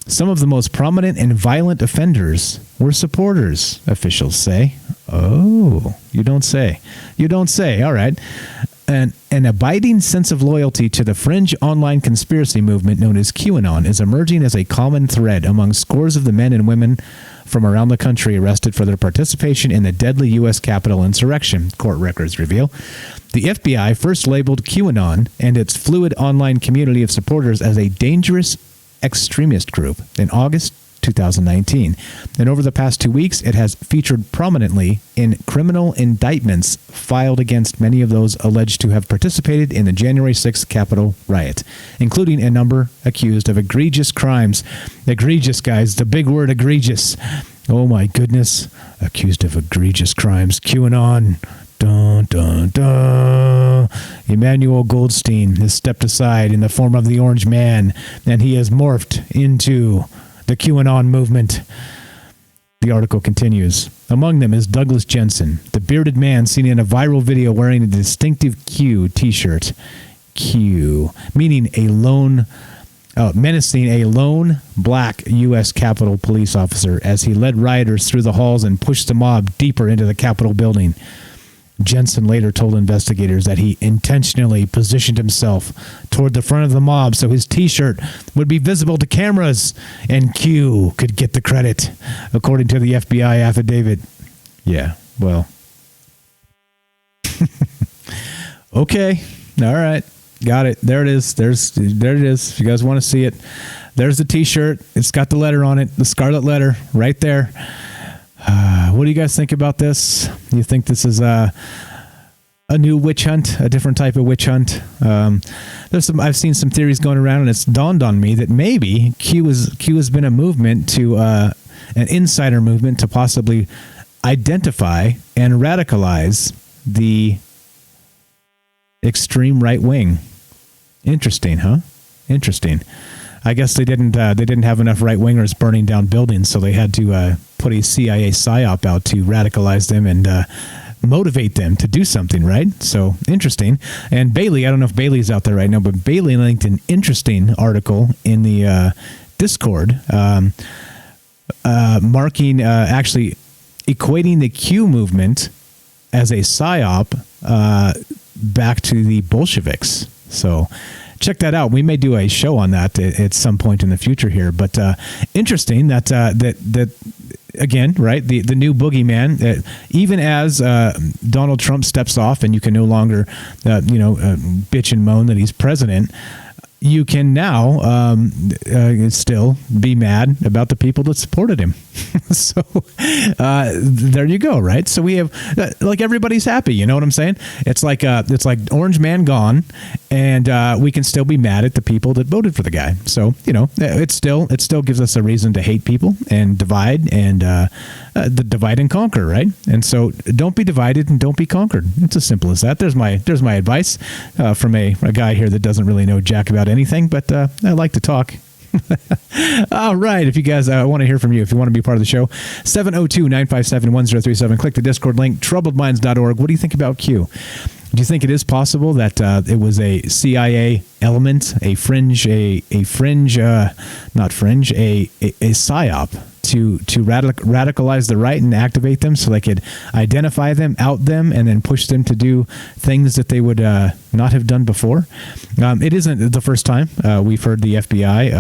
Some of the most prominent and violent offenders were supporters, officials say. Oh, you don't say. You don't say. All right. An abiding sense of loyalty to the fringe online conspiracy movement known as QAnon is emerging as a common thread among scores of the men and women from around the country arrested for their participation in the deadly U.S. Capitol insurrection, court records reveal. The FBI first labeled QAnon and its fluid online community of supporters as a dangerous extremist group in August 2019. And over the past 2 weeks, it has featured prominently in criminal indictments filed against many of those alleged to have participated in the January 6th Capitol riot, including a number accused of egregious crimes. Egregious, guys, the big word egregious. Oh my goodness. Accused of egregious crimes. QAnon. Dun, dun, dun. Emmanuel Goldstein has stepped aside in the form of the Orange Man, and he has morphed into the QAnon movement. The article continues. Among them is Douglas Jensen, the bearded man seen in a viral video wearing a distinctive Q t-shirt. Q, meaning menacing a lone black U.S. Capitol police officer as he led rioters through the halls and pushed the mob deeper into the Capitol building. Jensen later told investigators that he intentionally positioned himself toward the front of the mob so his T-shirt would be visible to cameras and Q could get the credit, according to the FBI affidavit. Yeah, well. Okay. All right. Got it. There it is. There it is. If you guys want to see it, there's the T-shirt. It's got the letter on it, the scarlet letter right there. What do you guys think about this? You think this is a new witch hunt, a different type of witch hunt? I've seen some theories going around, and it's dawned on me that maybe Q has been a movement to an insider movement to possibly identify and radicalize the extreme right wing. Interesting, huh? Interesting. I guess they didn't have enough right wingers burning down buildings, so they had to put a CIA psyop out to radicalize them and motivate them to do something, right? So interesting. And Bailey, I don't know if Bailey's out there right now, but Bailey linked an interesting article in the Discord, marking actually equating the Q movement as a psyop back to the Bolsheviks. So check that out. We may do a show on that at some point in the future here. But interesting that again, right? The new boogeyman. Even as Donald Trump steps off, and you can no longer, bitch and moan that he's president. You can now still be mad about the people that supported him. So there you go, right? So we have like everybody's happy. You know what I'm saying? It's like Orange Man gone, and we can still be mad at the people that voted for the guy. So it still gives us a reason to hate people and divide and divide and conquer, right? And so don't be divided and don't be conquered. It's as simple as that. There's my advice from a guy here that doesn't really know jack about anything, but I like to talk. All right. If you guys want to hear from you, if you want to be part of the show, 702-957-1037. Click the Discord link, troubledminds.org. What do you think about Q? Do you think it is possible that it was a CIA element, a psyop to radicalize the right and activate them so they could identify them, out them, and then push them to do things that they would not have done before? It isn't the first time we've heard the FBI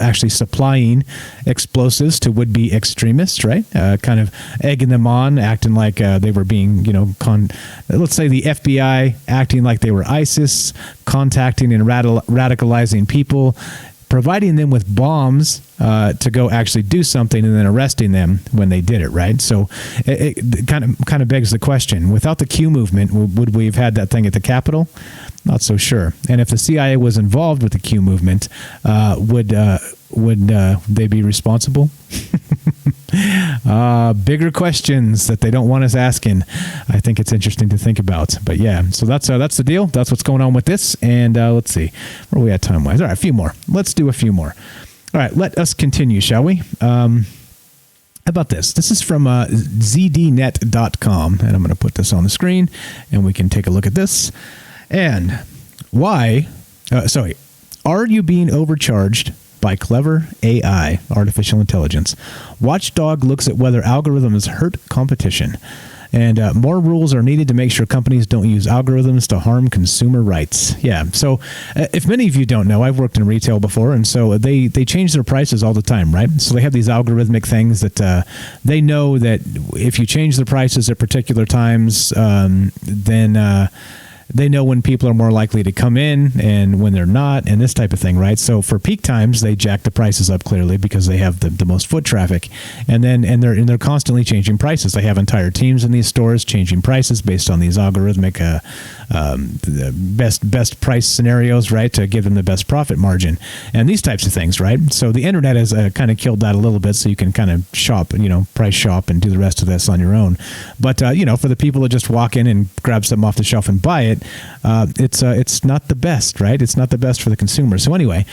actually supplying explosives to would-be extremists, right? Kind of egging them on, acting like they were being, let's say the FBI acting like they were ISIS, contacting and radicalizing people, providing them with bombs to go actually do something, and then arresting them when they did it, right? So it kind of begs the question: without the Q movement, would we have had that thing at the Capitol? Not so sure. And if the CIA was involved with the Q movement, would they be responsible? Bigger questions that they don't want us asking. I think it's interesting to think about. But yeah, so that's the deal. That's what's going on with this. And let's see, where are we at time-wise? All right, a few more. Let's do a few more. All right, let us continue, shall we? How about this? This is from zdnet.com, and I'm going to put this on the screen, and we can take a look at this. And why? Are you being overcharged by clever AI, artificial intelligence? Watchdog looks at whether algorithms hurt competition. And more rules are needed to make sure companies don't use algorithms to harm consumer rights. Yeah, so if many of you don't know, I've worked in retail before, and so they change their prices all the time, right? So they have these algorithmic things that they know that if you change the prices at particular times, then they know when people are more likely to come in and when they're not, and this type of thing, right? So for peak times, they jack the prices up clearly because they have the most foot traffic, and they're constantly changing prices. They have entire teams in these stores changing prices based on these algorithmic best price scenarios, right, to give them the best profit margin, and these types of things, right? So the internet has kind of killed that a little bit, so you can kind of shop, price shop and do the rest of this on your own. But for the people that just walk in and grab something off the shelf and buy it, it's not the best, right? It's not the best for the consumer. So anyway,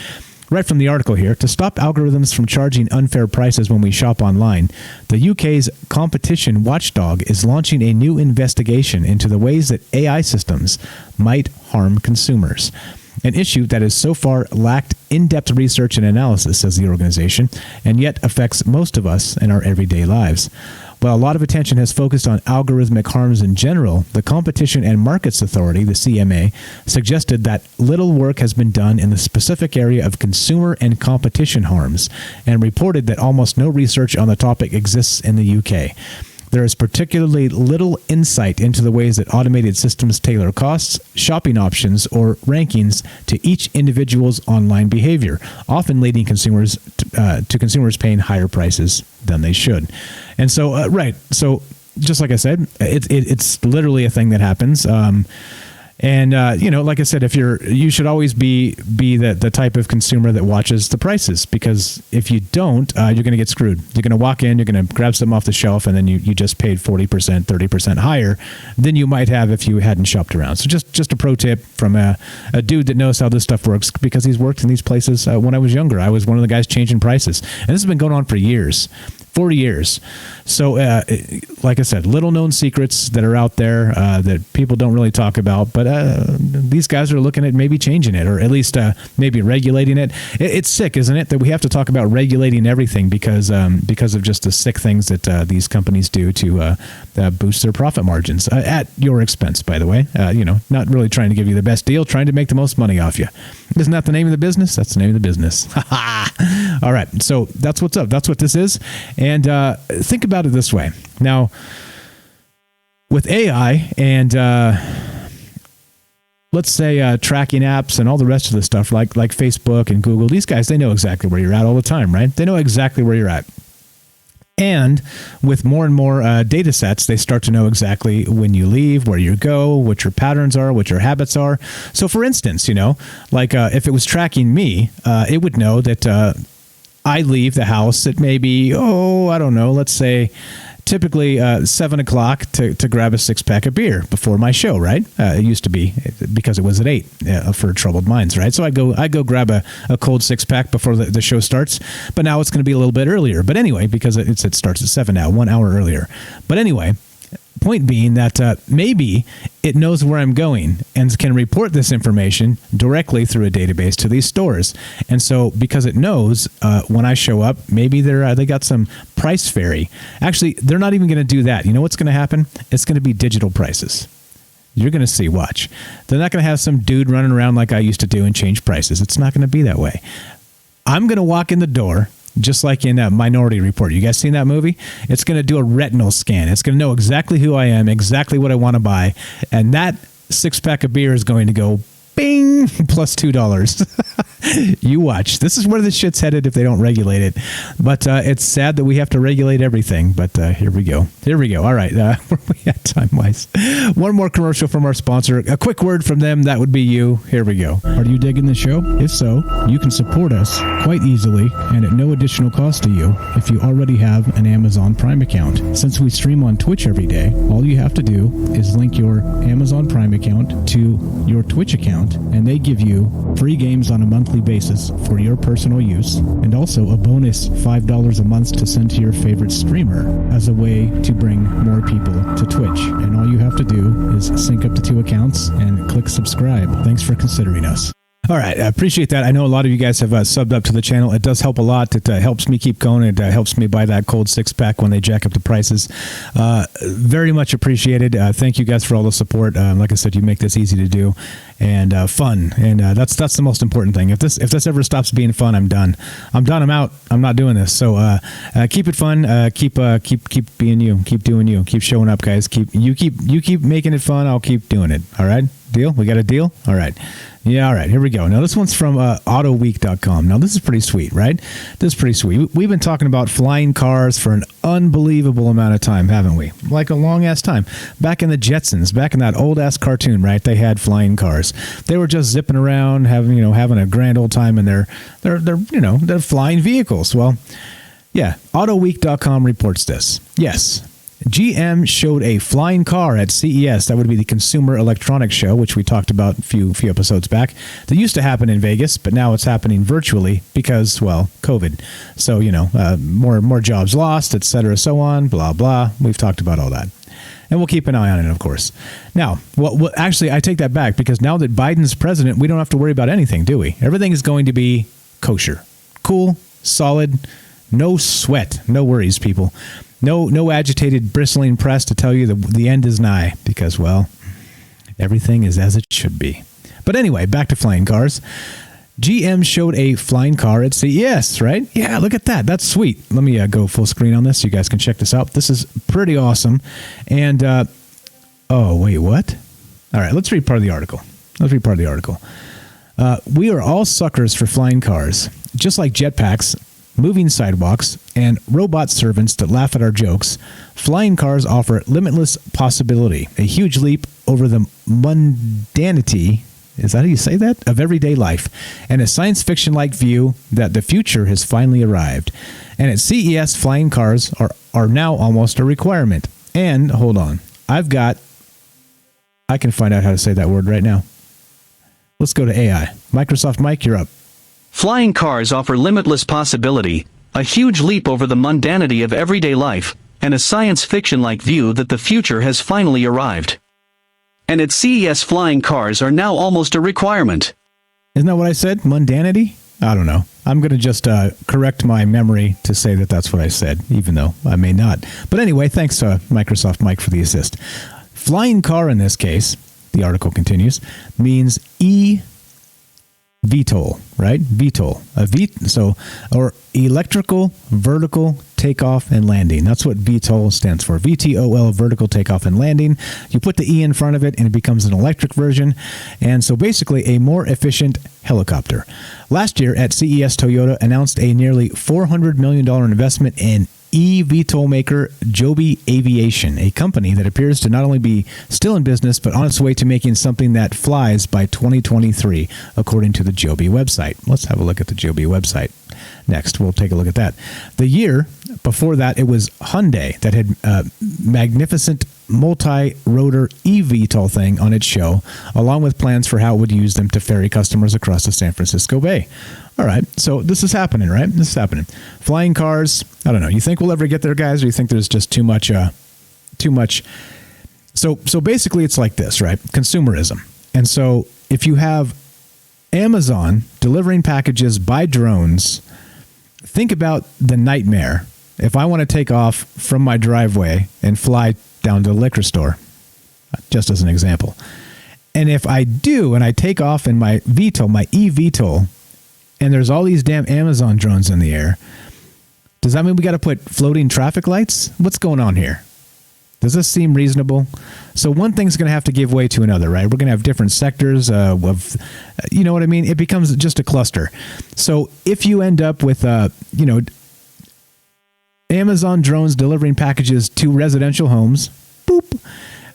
right from the article here, to stop algorithms from charging unfair prices when we shop online, the UK's competition watchdog is launching a new investigation into the ways that AI systems might harm consumers. An issue that has so far lacked in-depth research and analysis, says the organization, and yet affects most of us in our everyday lives. While a lot of attention has focused on algorithmic harms in general, the Competition and Markets Authority, the CMA, suggested that little work has been done in the specific area of consumer and competition harms, and reported that almost no research on the topic exists in the UK. There is particularly little insight into the ways that automated systems tailor costs, shopping options, or rankings to each individual's online behavior, often leading consumers to consumers paying higher prices than they should. And so, right, so just like I said, it's literally a thing that happens. And like I said, you should always be the type of consumer that watches the prices, because if you don't, you're going to get screwed. You're going to walk in, you're going to grab something off the shelf, and then you just paid 40%, 30% higher than you might have if you hadn't shopped around. So just a pro tip from a dude that knows how this stuff works, because he's worked in these places. When I was younger, I was one of the guys changing prices, and this has been going on for years. 40 years. So, like I said, little known secrets that are out there that people don't really talk about, but these guys are looking at maybe changing it, or at least maybe regulating it. It's sick, isn't it, that we have to talk about regulating everything because of just the sick things that these companies do to boost their profit margins at your expense, by the way. Not really trying to give you the best deal, trying to make the most money off you. Isn't that the name of the business? That's the name of the business. All right, so that's what's up. That's what this is. And think about it this way. Now, with AI and let's say tracking apps and all the rest of the stuff like Facebook and Google, these guys, they know exactly where you're at all the time, right? They know exactly where you're at. And with more and more data sets, they start to know exactly when you leave, where you go, what your patterns are, what your habits are. So for instance, if it was tracking me, it would know that I leave the house at maybe, let's say typically 7 o'clock to grab a 6-pack of beer before my show, right? It used to be, because it was at 8 for troubled minds, right? So I go grab a cold 6-pack before the show starts, but now it's going to be a little bit earlier. But anyway, because it starts at 7 now, 1 hour earlier. But anyway, Point being that maybe it knows where I'm going and can report this information directly through a database to these stores. And so because it knows when I show up, maybe they got some price fairy. Actually, they're not even going to do that. You know what's going to happen? It's going to be digital prices. You're going to see, watch. They're not going to have some dude running around like I used to do and change prices. It's not going to be that way. I'm going to walk in the door, just like in Minority Report. You guys seen that movie? It's going to do a retinal scan. It's going to know exactly who I am, exactly what I want to buy. And that 6-pack of beer is going to go bing, plus $2. You watch. This is where the shit's headed if they don't regulate it. But it's sad that we have to regulate everything. But here we go. Here we go. All right. Where are we at time-wise? One more commercial from our sponsor. A quick word from them. That would be you. Here we go. Are you digging the show? If so, you can support us quite easily and at no additional cost to you if you already have an Amazon Prime account. Since we stream on Twitch every day, all you have to do is link your Amazon Prime account to your Twitch account, and they give you free games on a monthly basis for your personal use, and also a bonus $5 a month to send to your favorite streamer as a way to bring more people to Twitch. And all you have to do is sync up the 2 accounts and click subscribe. Thanks for considering us. All right. I appreciate that. I know a lot of you guys have subbed up to the channel. It does help a lot. It helps me keep going. It helps me buy that cold 6-pack when they jack up the prices. Very much appreciated. Thank you guys for all the support. Like I said, you make this easy to do and fun. And that's the most important thing. If this ever stops being fun, I'm done. I'm out. I'm not doing this. So keep it fun. Keep being you. Keep doing you. Keep showing up, guys. Keep making it fun. I'll keep doing it. All right. Deal? We got a deal? All right. Yeah, all right. Here we go. Now, this one's from AutoWeek.com. Now, this is pretty sweet, right? This is pretty sweet. We've been talking about flying cars for an unbelievable amount of time, haven't we? Like a long-ass time. Back in the Jetsons, back in that old-ass cartoon, right? They had flying cars. They were just zipping around, having a grand old time in their flying vehicles. Well, yeah, AutoWeek.com reports this. Yes. GM showed a flying car at CES. That would be the Consumer Electronics Show, which we talked about a few episodes back. That used to happen in Vegas, but now it's happening virtually because, well, COVID. So, more jobs lost, et cetera, so on, blah, blah. We've talked about all that. And we'll keep an eye on it, of course. Now, actually, I take that back because now that Biden's president, we don't have to worry about anything, do we? Everything is going to be kosher. Cool, solid, no sweat, no worries, people. No agitated, bristling press to tell you the end is nigh because, well, everything is as it should be. But anyway, back to flying cars. GM showed a flying car at CES, right? Yeah, look at that. That's sweet. Let me go full screen on this so you guys can check this out. This is pretty awesome. And, oh, wait, what? All right, let's read part of the article. We are all suckers for flying cars, just like jetpacks, moving sidewalks, and robot servants that laugh at our jokes. Flying cars offer limitless possibility, a huge leap over the mundanity, is that how you say that, of everyday life, and a science fiction-like view that the future has finally arrived. And at CES, flying cars are now almost a requirement. And, hold on, I can find out how to say that word right now. Let's go to AI. Microsoft Mike, you're up. Flying cars offer limitless possibility, a huge leap over the mundanity of everyday life, and a science fiction-like view that the future has finally arrived. And at CES, flying cars are now almost a requirement. Isn't that what I said? Mundanity? I don't know. I'm going to just correct my memory to say that that's what I said, even though I may not. But anyway, thanks Microsoft Mike for the assist. Flying car in this case, the article continues, means VTOL, right? VTOL. Or electrical vertical takeoff and landing. That's what VTOL stands for. VTOL, vertical takeoff and landing. You put the E in front of it and it becomes an electric version. And so basically a more efficient helicopter. Last year at CES, Toyota announced a nearly $400 million investment in eVTOL maker Joby Aviation, a company that appears to not only be still in business, but on its way to making something that flies by 2023, according to the Joby website. Let's have a look at the Joby website. Next, we'll take a look at that. The year before that, it was Hyundai that had magnificent multi-rotor eVTOL thing on its show, along with plans for how it would use them to ferry customers across the San Francisco Bay. All right, so this is happening, right? This is happening. Flying cars, I don't know. You think we'll ever get there, guys, or you think there's just too much So basically it's like this, right? Consumerism. And so if you have Amazon delivering packages by drones, think about the nightmare if I want to take off from my driveway and fly down to the liquor store, just as an example. And if I do, and I take off in my VTOL, my eVTOL, and there's all these damn Amazon drones in the air, does that mean we got to put floating traffic lights? What's going on here? Does this seem reasonable? So one thing's going to have to give way to another, right? We're going to have different sectors of, you know what I mean? It becomes just a cluster. So if you end up with, Amazon drones delivering packages to residential homes, boop,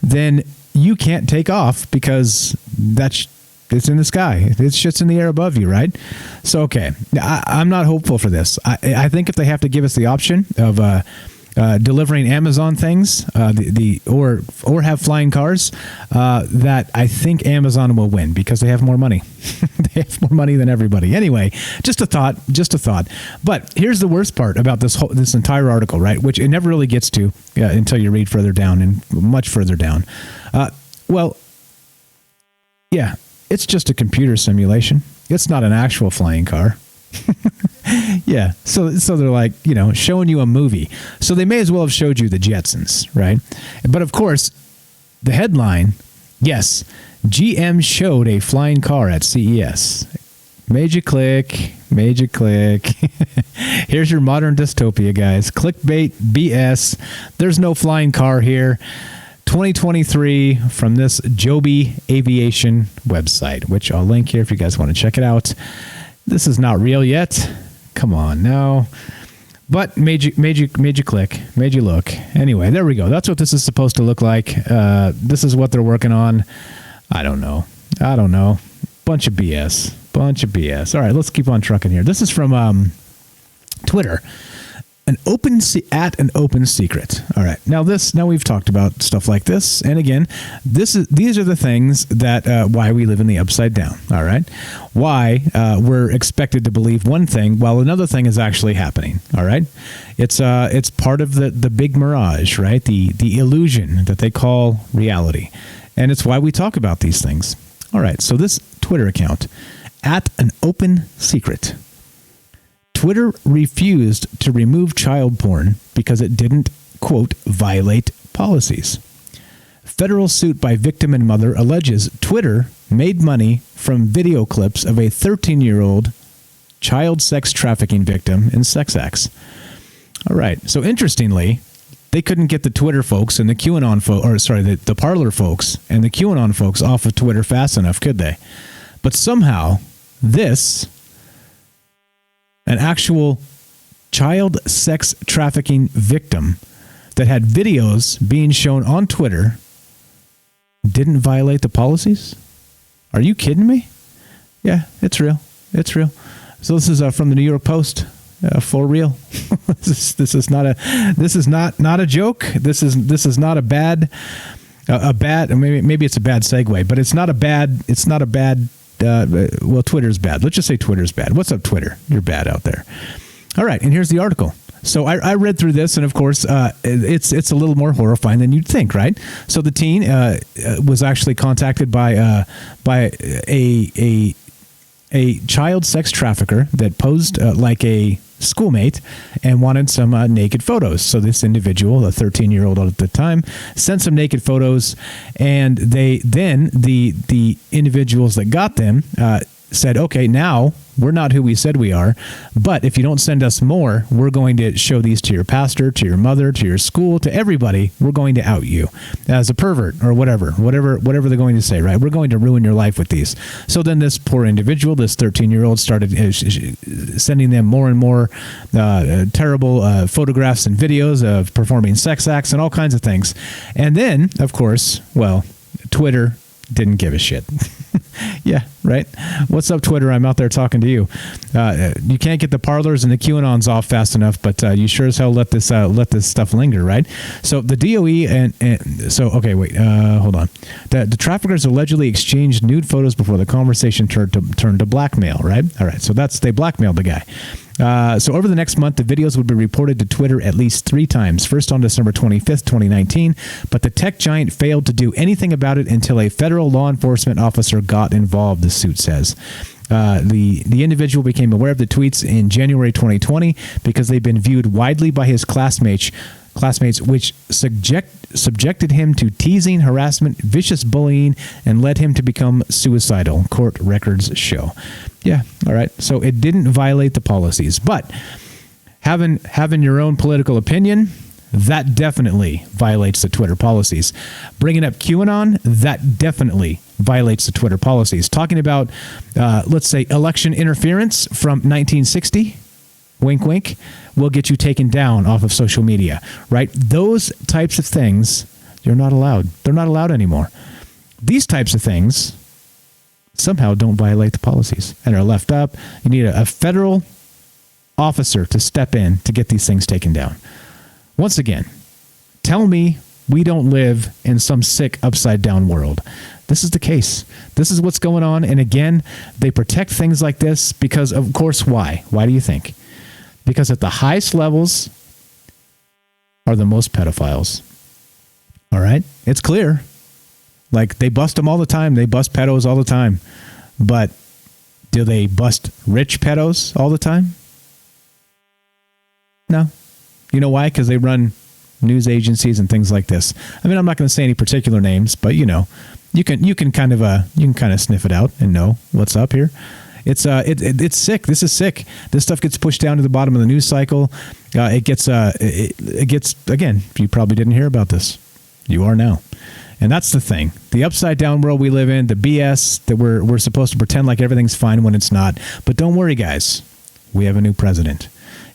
then you can't take off because it's in the sky. It's shit's in the air above you, right? So, okay, I'm not hopeful for this. I think if they have to give us the option of delivering Amazon things, or have flying cars, that I think Amazon will win because they have more money. They have more money than everybody. Anyway, just a thought. But here's the worst part about this entire article, right? Which it never really gets to until you read further down and much further down. Yeah, it's just a computer simulation. It's not an actual flying car. Yeah, so they're like, showing you a movie. So they may as well have showed you the Jetsons, right? But of course, the headline, yes, GM showed a flying car at CES. Made you click. Here's your modern dystopia, guys. Clickbait, BS. There's no flying car here. 2023 from this Joby Aviation website, which I'll link here if you guys want to check it out. This is not real yet. Come on now. But made you click, made you look. Anyway, there we go. That's what this is supposed to look like. This is what they're working on. I don't know. Bunch of BS. All right, let's keep on trucking here. This is from Twitter. An open secret. All right. Now we've talked about stuff like this, and again, these are the things that why we live in the upside down. All right. Why we're expected to believe one thing while another thing is actually happening. All right. It's part of the big mirage, right? The illusion that they call reality, and it's why we talk about these things. All right. So this Twitter account at an open secret. Twitter refused to remove child porn because it didn't, quote, violate policies. Federal suit by victim and mother alleges Twitter made money from video clips of a 13-year-old child sex trafficking victim in sex acts. All right. So interestingly, they couldn't get the Twitter folks and the QAnon the Parler folks and the QAnon folks off of Twitter fast enough, could they? But somehow an actual child sex trafficking victim that had videos being shown on Twitter didn't violate the policies? Are you kidding me? Yeah, it's real. So this is from the New York Post, for real. This is not a joke. This is not a bad maybe it's a bad segue, but it's not a bad. Well, Twitter's bad. Let's just say Twitter's bad. What's up, Twitter? You're bad out there. All right, and here's the article. So I read through this, and of course, it's a little more horrifying than you'd think, right? So the teen was actually contacted by a child sex trafficker that posed like a schoolmate and wanted some naked photos. So this individual, a 13-year-old at the time, sent some naked photos, and the individuals that got them said, okay, now we're not who we said we are, but if you don't send us more, we're going to show these to your pastor, to your mother, to your school, to everybody. We're going to out you as a pervert or whatever they're going to say, right? We're going to ruin your life with these. So then this poor individual, this 13-year-old, started sending them more and more terrible photographs and videos of performing sex acts and all kinds of things. And then, of course, well, Twitter didn't give a shit. Yeah, right. What's up, Twitter? I'm out there talking to you. You can't get the Parlers and the QAnons off fast enough, but you sure as hell let this stuff linger, right? So the DOE hold on. The traffickers allegedly exchanged nude photos before the conversation turned to blackmail, right? All right, so they blackmailed the guy. So over the next month, the videos would be reported to Twitter at least 3 times. First on December 25th, 2019, but the tech giant failed to do anything about it until a federal law enforcement officer got involved, the suit says. The individual became aware of the tweets in January 2020 because they've been viewed widely by his classmates, which subjected him to teasing, harassment, vicious bullying, and led him to become suicidal, court records show. Yeah, all right. So it didn't violate the policies, but having your own political opinion, that definitely violates the Twitter policies. Bringing up QAnon, that definitely violates the Twitter policies. Talking about, let's say, election interference from 1960, wink, wink, will get you taken down off of social media, right? Those types of things, you're not allowed. They're not allowed anymore. These types of things somehow don't violate the policies and are left up. You need a federal officer to step in to get these things taken down. Once again, tell me we don't live in some sick upside-down world. This is the case. This is what's going on. And again, they protect things like this because, of course, why? Why do you think? Because at the highest levels are the most pedophiles. All right? It's clear. Like, they bust them all the time. They bust pedos all the time. But do they bust rich pedos all the time? No. You know why? Because they run news agencies and things like this. I mean, I'm not going to say any particular names, but you know, you can kind of sniff it out and know what's up here. It's sick. This is sick. This stuff gets pushed down to the bottom of the news cycle. It gets again. You probably didn't hear about this. You are now. And that's the thing. The upside down world we live in, the BS that we're supposed to pretend like everything's fine when it's not. But don't worry, guys. We have a new president.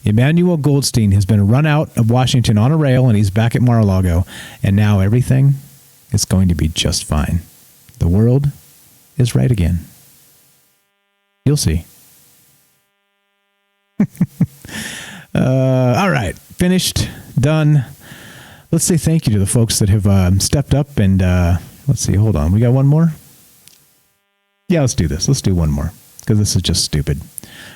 Emmanuel Goldstein has been run out of Washington on a rail, and he's back at Mar-a-Lago. And now everything is going to be just fine. The world is right again. You'll see. All right. Finished. Done. Let's say thank you to the folks that have stepped up and let's see. Hold on. We got one more? Yeah, let's do this. Let's do one more because this is just stupid.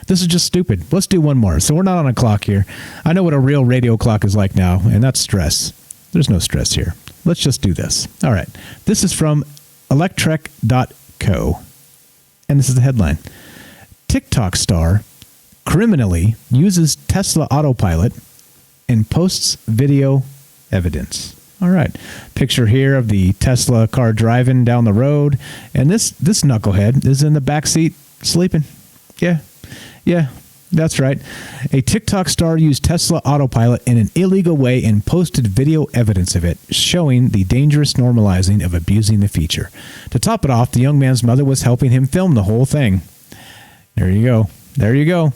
This is just stupid. Let's do one more. So we're not on a clock here. I know what a real radio clock is like now, and that's stress. There's no stress here. Let's just do this. All right. This is from electrek.co, and this is the headline. TikTok star criminally uses Tesla autopilot and posts video evidence. All right. Picture here of the Tesla car driving down the road, and this knucklehead is in the back seat sleeping. Yeah, that's right. A TikTok star used Tesla autopilot in an illegal way and posted video evidence of it, showing the dangerous normalizing of abusing the feature. To top it off, the young man's mother was helping him film the whole thing. There you go. There you go.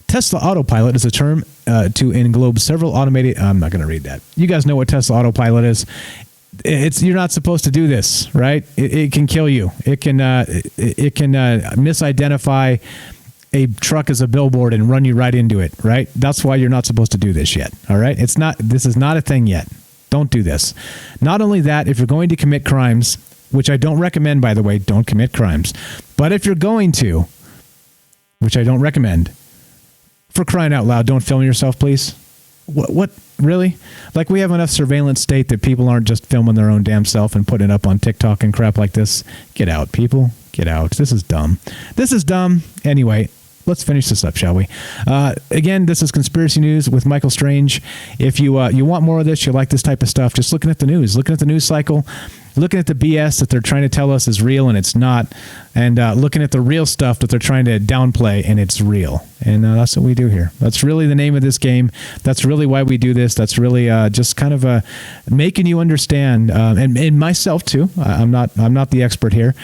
Tesla autopilot is a term to englobe several automated... I'm not going to read that. You guys know what Tesla autopilot is. You're not supposed to do this, right? It can kill you. It can misidentify a truck as a billboard and run you right into it, right? That's why you're not supposed to do this yet, all right? This is not a thing yet. Don't do this. Not only that, if you're going to commit crimes, which I don't recommend, by the way, don't commit crimes. But if you're going to, which I don't recommend, for crying out loud, don't film yourself, please. What? Really? Like, we have enough surveillance state that people aren't just filming their own damn self and putting it up on TikTok and crap like this. Get out, people. Get out. This is dumb. This is dumb. Anyway, let's finish this up, shall we? Again, this is Conspiracy News with Michael Strange. If you want more of this, you like this type of stuff, just looking at the news, looking at the news cycle, looking at the BS that they're trying to tell us is real and it's not, and looking at the real stuff that they're trying to downplay and it's real. And that's what we do here. That's really the name of this game. That's really why we do this. That's really just kind of making you understand, and myself too. I'm not the expert here.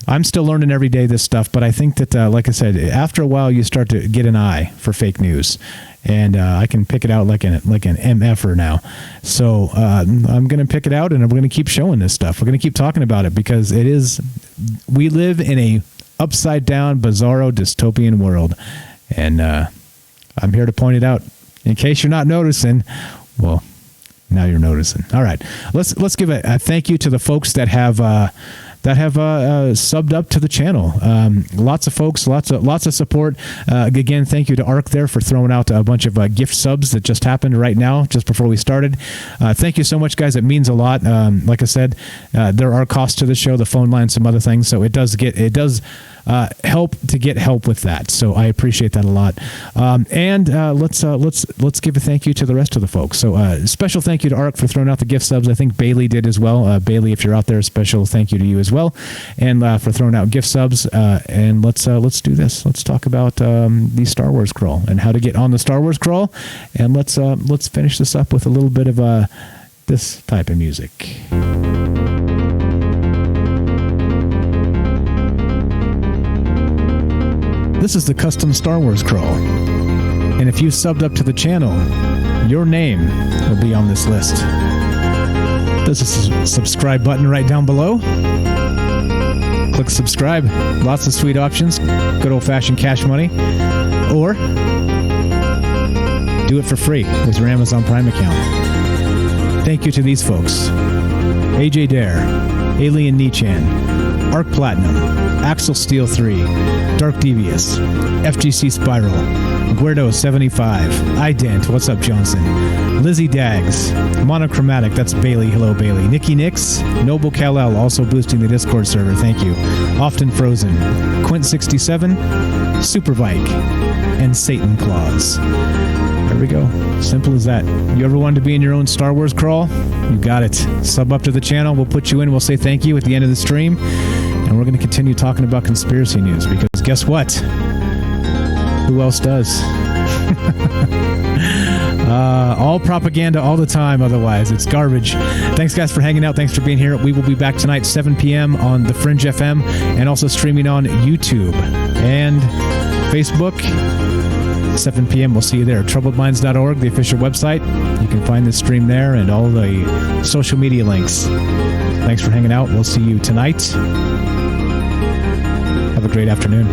I'm still learning every day this stuff, but I think that, like I said, after a while you start to get an eye for fake news. And I can pick it out like an MFer now. So I'm going to pick it out, and we're going to keep showing this stuff. We're going to keep talking about it because we live in a upside-down, bizarro, dystopian world. And I'm here to point it out. In case you're not noticing, well, now you're noticing. All right. Let's give a thank you to the folks that have that have subbed up to the channel. Lots of folks, lots of support. Again, thank you to ARC there for throwing out a bunch of gift subs that just happened right now, just before we started. Thank you so much, guys. It means a lot. Like I said, there are costs to the show, the phone line, some other things. So it does help to get help with that. So I appreciate that a lot. And let's give a thank you to the rest of the folks. So special thank you to ARC for throwing out the gift subs. I think Bailey did as well. Bailey, if you're out there, special thank you to you as well, and for throwing out gift subs. And let's do this. Let's talk about the Star Wars crawl and how to get on the Star Wars crawl. And let's finish this up with a little bit of this type of music. This is the custom Star Wars crawl. And if you subbed up to the channel, your name will be on this list. There's a subscribe button right down below. Click subscribe. Lots of sweet options. Good old-fashioned cash money. Or do it for free with your Amazon Prime account. Thank you to these folks: AJ Dare, Alien Nichan, Arc Platinum, Axel Steel 3, Dark Devious, FGC Spiral, Guerdo75, Ident, what's up Johnson, Lizzie Dags, Monochromatic, that's Bailey, hello Bailey, Nikki Nix, Noble Kal-El, also boosting the Discord server, thank you, Often Frozen, Quint67, Superbike, and Satan Claus. There we go. Simple as that. You ever wanted to be in your own Star Wars crawl? You got it. Sub up to the channel. We'll put you in. We'll say thank you at the end of the stream. And we're going to continue talking about conspiracy news because guess what? Who else does? All propaganda all the time. Otherwise, it's garbage. Thanks, guys, for hanging out. Thanks for being here. We will be back tonight, 7 p.m. on The Fringe FM and also streaming on YouTube and Facebook. 7 p.m. We'll see you there. TroubledMinds.org, the official website. You can find this stream there and all the social media links. Thanks for hanging out. We'll see you tonight. Have a great afternoon.